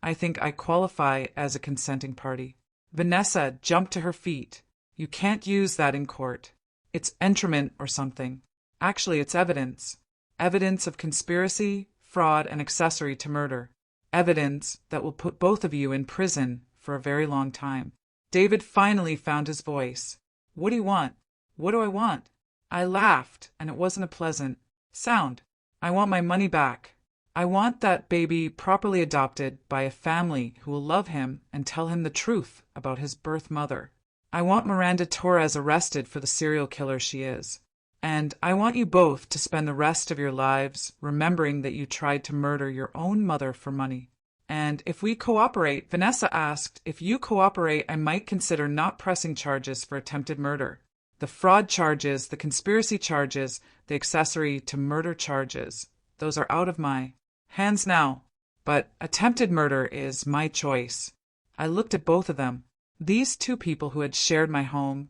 I think I qualify as a consenting party." Vanessa jumped to her feet. "You can't use that in court. It's entrapment or something. Actually, it's evidence. Evidence of conspiracy, fraud, and accessory to murder. Evidence that will put both of you in prison for a very long time." David finally found his voice. "What do you want?" "What do I want?" I laughed, and it wasn't a pleasant sound. I want my money back. I want that baby properly adopted by a family who will love him and tell him the truth about his birth mother. I want Miranda Torres arrested for the serial killer she is. And I want you both to spend the rest of your lives remembering that you tried to murder your own mother for money. And if we cooperate, Vanessa asked, if you cooperate, I might consider not pressing charges for attempted murder. The fraud charges, the conspiracy charges, the accessory to murder charges, those are out of my hands now. But attempted murder is my choice. I looked at both of them. These two people who had shared my home,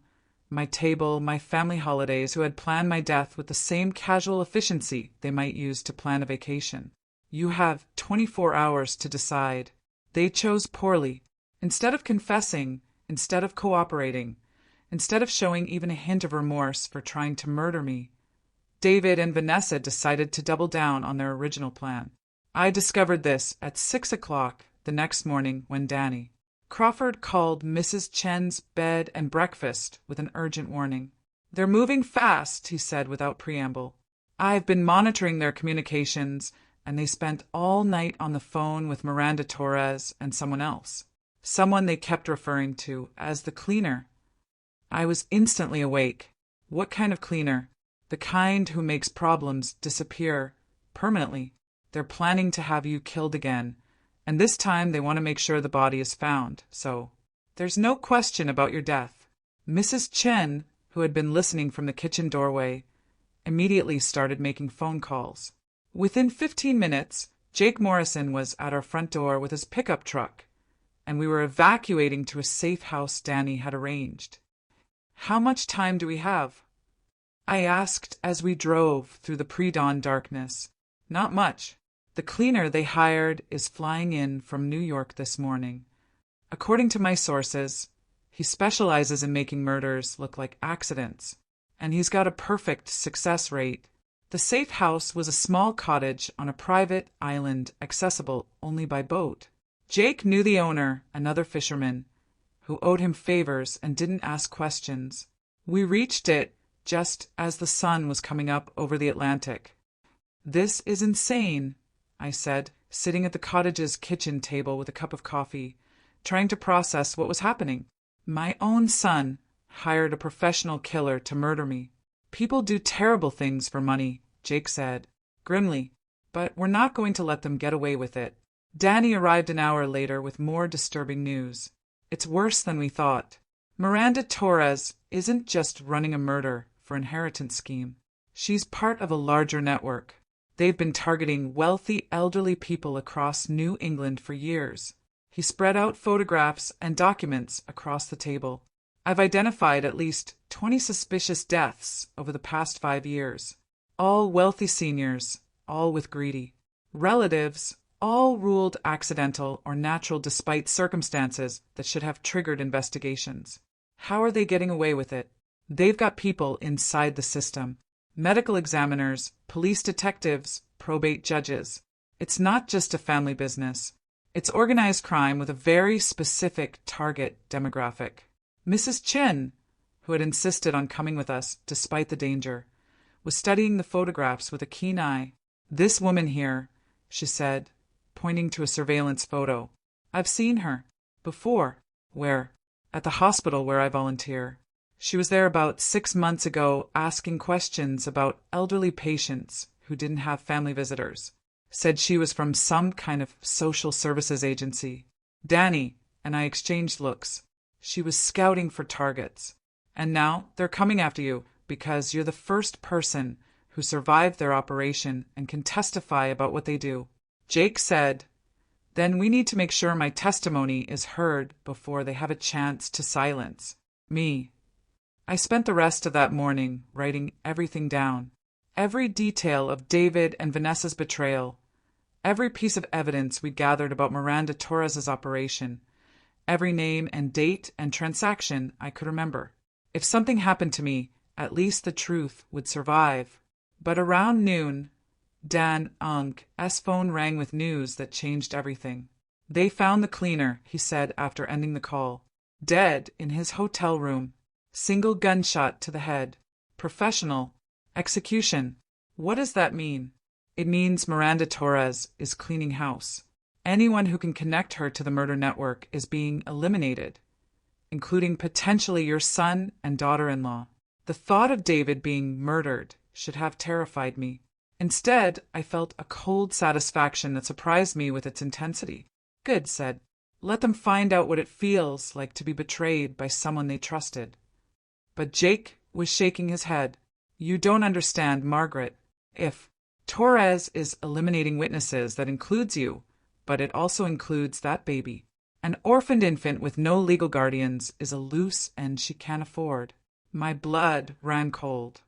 my table, my family holidays, who had planned my death with the same casual efficiency they might use to plan a vacation. You have 24 hours to decide. They chose poorly. Instead of confessing, instead of cooperating, instead of showing even a hint of remorse for trying to murder me, David and Vanessa decided to double down on their original plan. I discovered this at 6 o'clock the next morning when Danny Crawford called Mrs. Chen's bed and breakfast with an urgent warning. They're moving fast, he said without preamble. I've been monitoring their communications, and they spent all night on the phone with Miranda Torres and someone else. Someone they kept referring to as the cleaner. I was instantly awake. What kind of cleaner? The kind who makes problems disappear permanently. They're planning to have you killed again, and this time they want to make sure the body is found, so there's no question about your death. Mrs. Chen, who had been listening from the kitchen doorway, immediately started making phone calls. Within 15 minutes, Jake Morrison was at our front door with his pickup truck, and we were evacuating to a safe house Danny had arranged. How much time do we have? I asked as we drove through the pre-dawn darkness. Not much. The cleaner they hired is flying in from New York this morning. According to my sources, he specializes in making murders look like accidents, and he's got a perfect success rate. The safe house was a small cottage on a private island accessible only by boat. Jake knew the owner, another fisherman, who owed him favors and didn't ask questions. We reached it just as the sun was coming up over the Atlantic. This is insane, I said, sitting at the cottage's kitchen table with a cup of coffee, trying to process what was happening. My own son hired a professional killer to murder me. People do terrible things for money, Jake said, grimly, but we're not going to let them get away with it. Danny arrived an hour later with more disturbing news. It's worse than we thought. Miranda Torres isn't just running a murder for inheritance scheme. She's part of a larger network. They've been targeting wealthy elderly people across New England for years. He spread out photographs and documents across the table. I've identified at least 20 suspicious deaths over the past 5 years. All wealthy seniors, all with greedy relatives, all ruled accidental or natural despite circumstances that should have triggered investigations. How are they getting away with it? They've got people inside the system. Medical examiners, police detectives, probate judges. It's not just a family business. It's organized crime with a very specific target demographic. Mrs. Chen, who had insisted on coming with us despite the danger, was studying the photographs with a keen eye. This woman here, she said, pointing to a surveillance photo. I've seen her. Before. Where? At the hospital where I volunteer. She was there about 6 months ago asking questions about elderly patients who didn't have family visitors. Said she was from some kind of social services agency. Danny and I exchanged looks. She was scouting for targets. And now they're coming after you because you're the first person who survived their operation and can testify about what they do. Jake said, then we need to make sure my testimony is heard before they have a chance to silence me. I spent the rest of that morning writing everything down. Every detail of David and Vanessa's betrayal. Every piece of evidence we gathered about Miranda Torres's operation. Every name and date and transaction I could remember. If something happened to me, at least the truth would survive. But around noon, Dan Unk's phone rang with news that changed everything. They found the cleaner, he said after ending the call. Dead in his hotel room. Single gunshot to the head. Professional. Execution. What does that mean? It means Miranda Torres is cleaning house. Anyone who can connect her to the murder network is being eliminated, including potentially your son and daughter-in-law. The thought of David being murdered should have terrified me. Instead, I felt a cold satisfaction that surprised me with its intensity. Good, said. Let them find out what it feels like to be betrayed by someone they trusted. But Jake was shaking his head. You don't understand, Margaret. If Torres is eliminating witnesses, that includes you, but it also includes that baby. An orphaned infant with no legal guardians is a loose end she can't afford. My blood ran cold.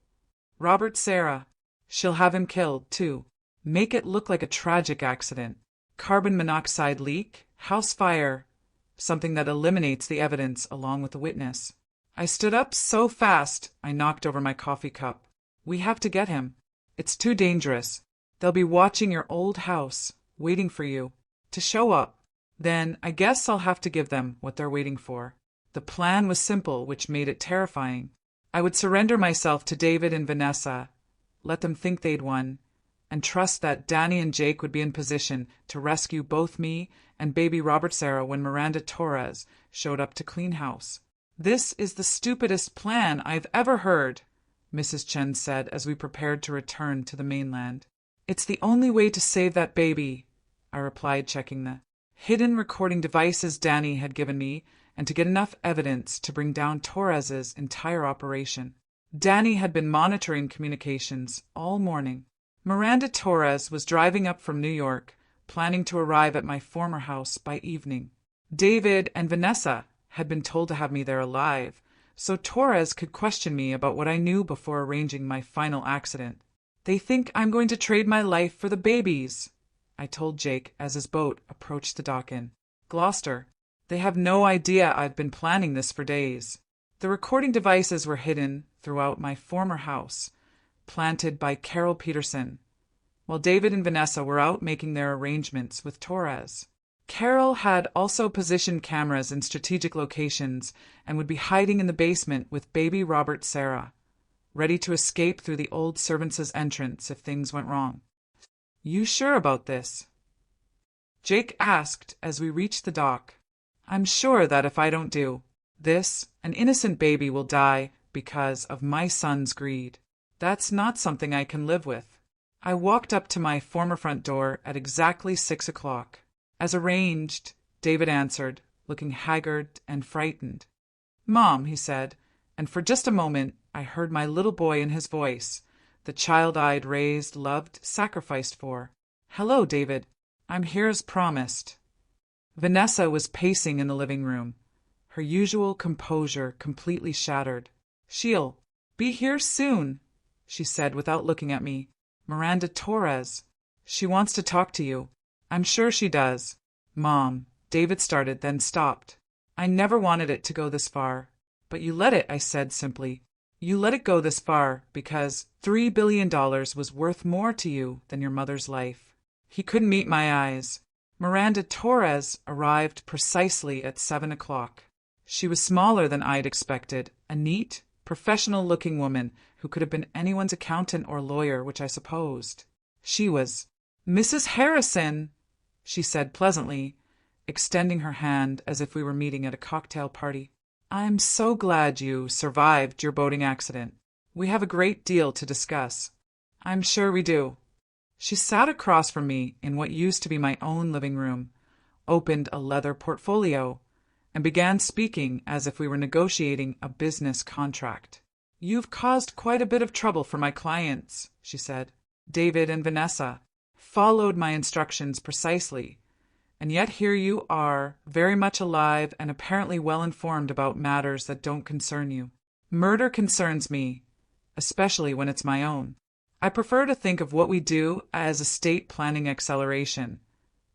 Robert Serra. She'll have him killed, too. Make it look like a tragic accident. Carbon monoxide leak, house fire, something that eliminates the evidence along with the witness. I stood up so fast I knocked over my coffee cup. We have to get him. It's too dangerous. They'll be watching your old house, waiting for you to show up. Then I guess I'll have to give them what they're waiting for. The plan was simple, which made it terrifying. I would surrender myself to David and Vanessa, let them think they'd won, and trust that Danny and Jake would be in position to rescue both me and baby Robert Serra when Miranda Torres showed up to clean house. This is the stupidest plan I've ever heard, Mrs. Chen said as we prepared to return to the mainland. It's the only way to save that baby, I replied, checking the hidden recording devices Danny had given me and to get enough evidence to bring down Torres's entire operation. Danny had been monitoring communications all morning. Miranda Torres was driving up from New York, planning to arrive at my former house by evening. David and Vanessa had been told to have me there alive, so Torres could question me about what I knew before arranging my final accident. They think I'm going to trade my life for the babies, I told Jake as his boat approached the dock in Gloucester. They have no idea I've been planning this for days. The recording devices were hidden throughout my former house, planted by Carol Peterson, while David and Vanessa were out making their arrangements with Torres. Carol had also positioned cameras in strategic locations and would be hiding in the basement with baby Robert Serra, ready to escape through the old servants' entrance if things went wrong. You sure about this? Jake asked as we reached the dock. I'm sure that if I don't do this, an innocent baby will die because of my son's greed. That's not something I can live with. I walked up to my former front door at exactly 6 o'clock. As arranged, David answered, looking haggard and frightened. Mom, he said, and for just a moment I heard my little boy in his voice, the child I'd raised, loved, sacrificed for. Hello, David. I'm here as promised. Vanessa was pacing in the living room, her usual composure completely shattered. She'll be here soon, she said without looking at me. Miranda Torres. She wants to talk to you. I'm sure she does. Mom, David started, then stopped. I never wanted it to go this far. But you let it, I said simply. You let it go this far because $3 billion was worth more to you than your mother's life. He couldn't meet my eyes. Miranda Torres arrived precisely at 7 o'clock. She was smaller than I'd expected, a neat, professional-looking woman who could have been anyone's accountant or lawyer, which I supposed. She was Mrs. Harrison, she said pleasantly, extending her hand as if we were meeting at a cocktail party. I'm so glad you survived your boating accident. We have a great deal to discuss. I'm sure we do. She sat across from me in what used to be my own living room, opened a leather portfolio, and began speaking as if we were negotiating a business contract. You've caused quite a bit of trouble for my clients, she said. David and Vanessa followed my instructions precisely, and yet here you are, very much alive and apparently well-informed about matters that don't concern you. Murder concerns me, especially when it's my own. I prefer to think of what we do as estate planning acceleration,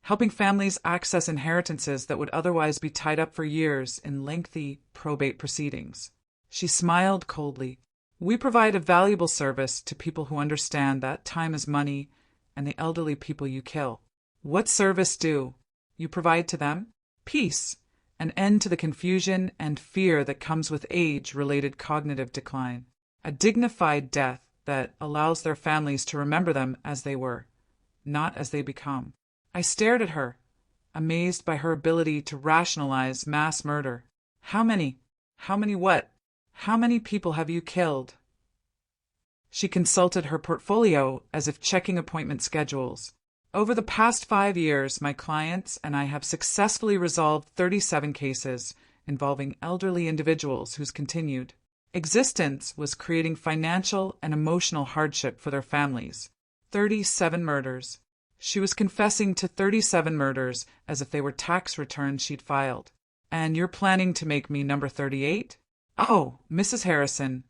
helping families access inheritances that would otherwise be tied up for years in lengthy probate proceedings. She smiled coldly. We provide a valuable service to people who understand that time is money and the elderly people you kill. What service do you provide to them? Peace, an end to the confusion and fear that comes with age-related cognitive decline. a dignified death that allows their families to remember them as they were, not as they become. I stared at her, amazed by her ability to rationalize mass murder. How many? How many what? How many people have you killed? She consulted her portfolio as if checking appointment schedules. Over the past 5 years, my clients and I have successfully resolved 37 cases involving elderly individuals whose continued existence was creating financial and emotional hardship for their families. 37 murders. She was confessing to 37 murders as if they were tax returns she'd filed. And you're planning to make me number 38? Oh, Mrs. Harrison,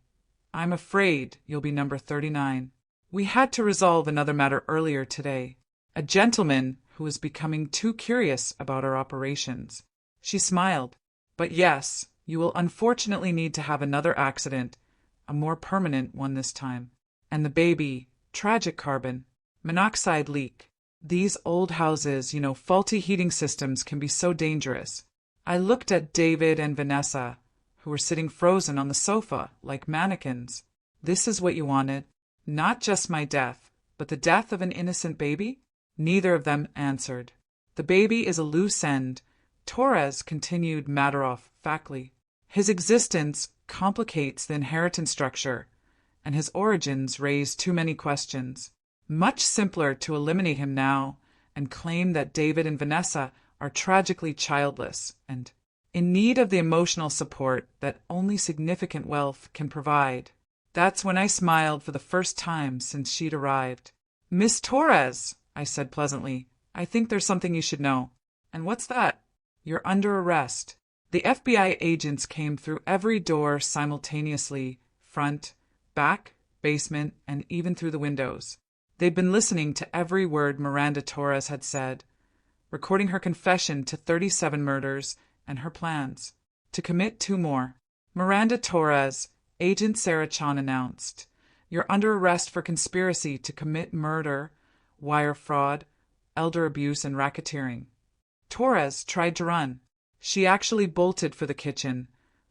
I'm afraid you'll be number 39. We had to resolve another matter earlier today. A gentleman who was becoming too curious about our operations. She smiled. But yes, you will unfortunately need to have another accident, a more permanent one this time. And the baby, tragic carbon monoxide leak. These old houses, faulty heating systems can be so dangerous. I looked at David and Vanessa, who were sitting frozen on the sofa like mannequins. This is what you wanted? Not just my death, but the death of an innocent baby? Neither of them answered. The baby is a loose end, Torres continued matter-of-factly. His existence complicates the inheritance structure, and his origins raise too many questions. Much simpler to eliminate him now and claim that David and Vanessa are tragically childless and in need of the emotional support that only significant wealth can provide. That's when I smiled for the first time since she'd arrived. Miss Torres, I said pleasantly, I think there's something you should know. And what's that? You're under arrest. The FBI agents came through every door simultaneously, front, back, basement, and even through the windows. They'd been listening to every word Miranda Torres had said, recording her confession to 37 murders and her plans to commit 2 more. Miranda Torres, Agent Sarah Chan announced, you're under arrest for conspiracy to commit murder, wire fraud, elder abuse, and racketeering. Torres tried to run. She actually bolted for the kitchen,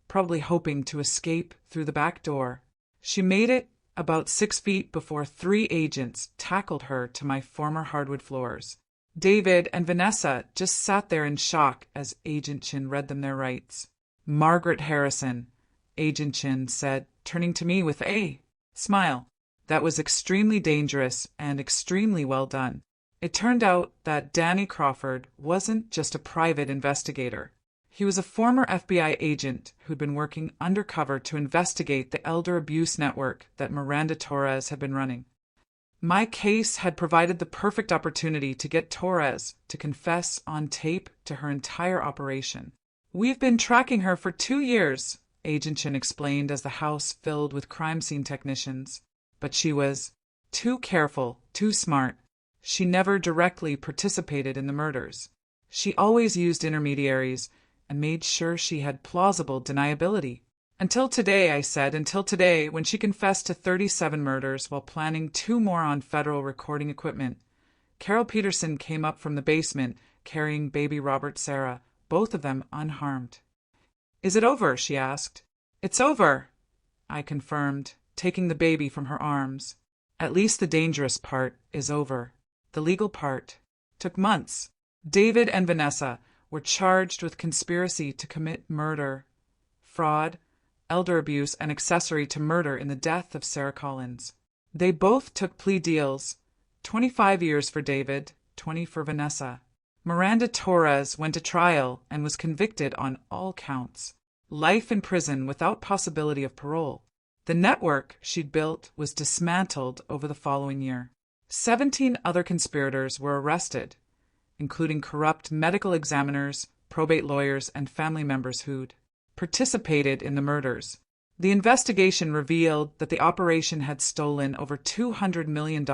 probably hoping to escape through the back door. She made it about 6 feet before 3 agents tackled her to my former hardwood floors. David and Vanessa just sat there in shock as Agent Chin read them their rights. Margaret Harrison, Agent Chin said, turning to me with a smile. That was extremely dangerous and extremely well done. It turned out that Danny Crawford wasn't just a private investigator. He was a former FBI agent who'd been working undercover to investigate the elder abuse network that Miranda Torres had been running. My case had provided the perfect opportunity to get Torres to confess on tape to her entire operation. We've been tracking her for 2 years, Agent Chin explained as the house filled with crime scene technicians. But she was too careful, too smart. She never directly participated in the murders. She always used intermediaries and made sure she had plausible deniability. Until today, I said, until today, when she confessed to 37 murders while planning 2 more on federal recording equipment. Carol Peterson came up from the basement carrying baby Robert Sarah, both of them unharmed. Is it over? She asked. It's over, I confirmed, taking the baby from her arms. At least the dangerous part is over. The legal part took months. David and Vanessa were charged with conspiracy to commit murder, fraud, elder abuse, and accessory to murder in the death of Sarah Collins. They both took plea deals, 25 years for David, 20 for Vanessa. Miranda Torres went to trial and was convicted on all counts. Life in prison without possibility of parole. The network she'd built was dismantled over the following year. 17 other conspirators were arrested, including corrupt medical examiners, probate lawyers, and family members who'd participated in the murders. The investigation revealed that the operation had stolen over $200 million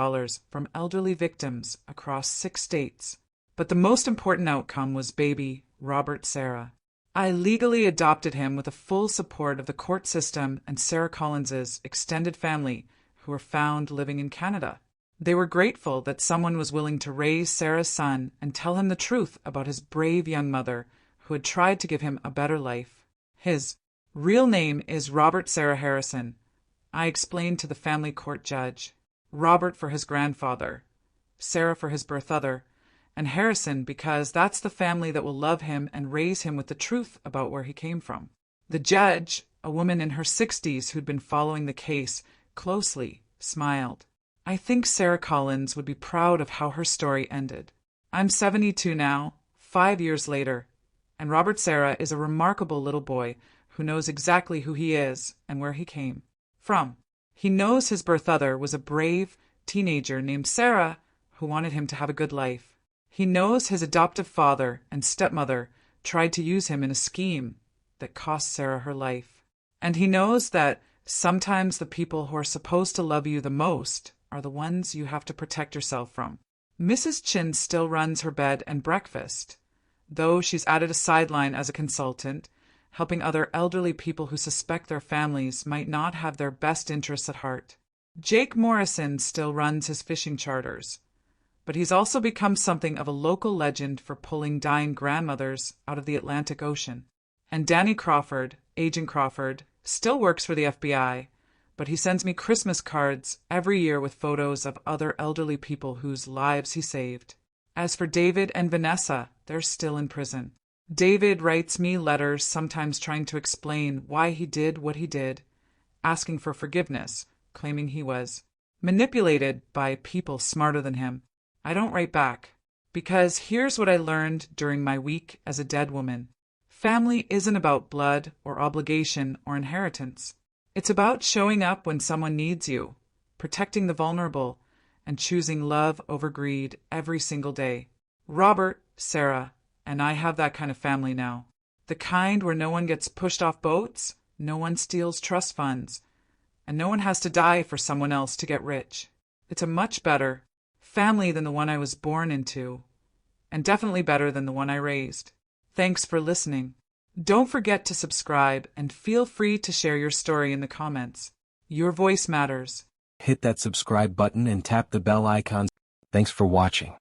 from elderly victims across 6 states. But the most important outcome was baby Robert Sarah. I legally adopted him with the full support of the court system and Sarah Collins's extended family, who were found living in Canada. They were grateful that someone was willing to raise Sarah's son and tell him the truth about his brave young mother, who had tried to give him a better life. His real name is Robert Sarah Harrison. I explained to the family court judge. Robert for his grandfather, Sarah for his birth other, and Harrison because that's the family that will love him and raise him with the truth about where he came from. The judge, a woman in her 60s who'd been following the case closely, smiled. I think Sarah Collins would be proud of how her story ended. I'm 72 now, 5 years later, and Robert Sarah is a remarkable little boy who knows exactly who he is and where he came from. He knows his birth other was a brave teenager named Sarah who wanted him to have a good life. He knows his adoptive father and stepmother tried to use him in a scheme that cost Sarah her life. And he knows that sometimes the people who are supposed to love you the most are the ones you have to protect yourself from. Mrs. Chin still runs her bed and breakfast, though she's added a sideline as a consultant, helping other elderly people who suspect their families might not have their best interests at heart. Jake Morrison still runs his fishing charters, but he's also become something of a local legend for pulling dying grandmothers out of the Atlantic Ocean. And Danny Crawford, Agent Crawford, still works for the FBI, but he sends me Christmas cards every year with photos of other elderly people whose lives he saved. As for David and Vanessa, they're still in prison. David writes me letters, sometimes trying to explain why he did what he did, asking for forgiveness, claiming he was manipulated by people smarter than him. I don't write back, because here's what I learned during my week as a dead woman. Family isn't about blood or obligation or inheritance. It's about showing up when someone needs you, protecting the vulnerable, and choosing love over greed every single day. Robert, Sarah, and I have that kind of family now. The kind where no one gets pushed off boats, no one steals trust funds, and no one has to die for someone else to get rich. It's a much better family than the one I was born into, and definitely better than the one I raised. Thanks for listening. Don't forget to subscribe and feel free to share your story in the comments. Your voice matters. Hit that subscribe button and tap the bell icon. Thanks for watching.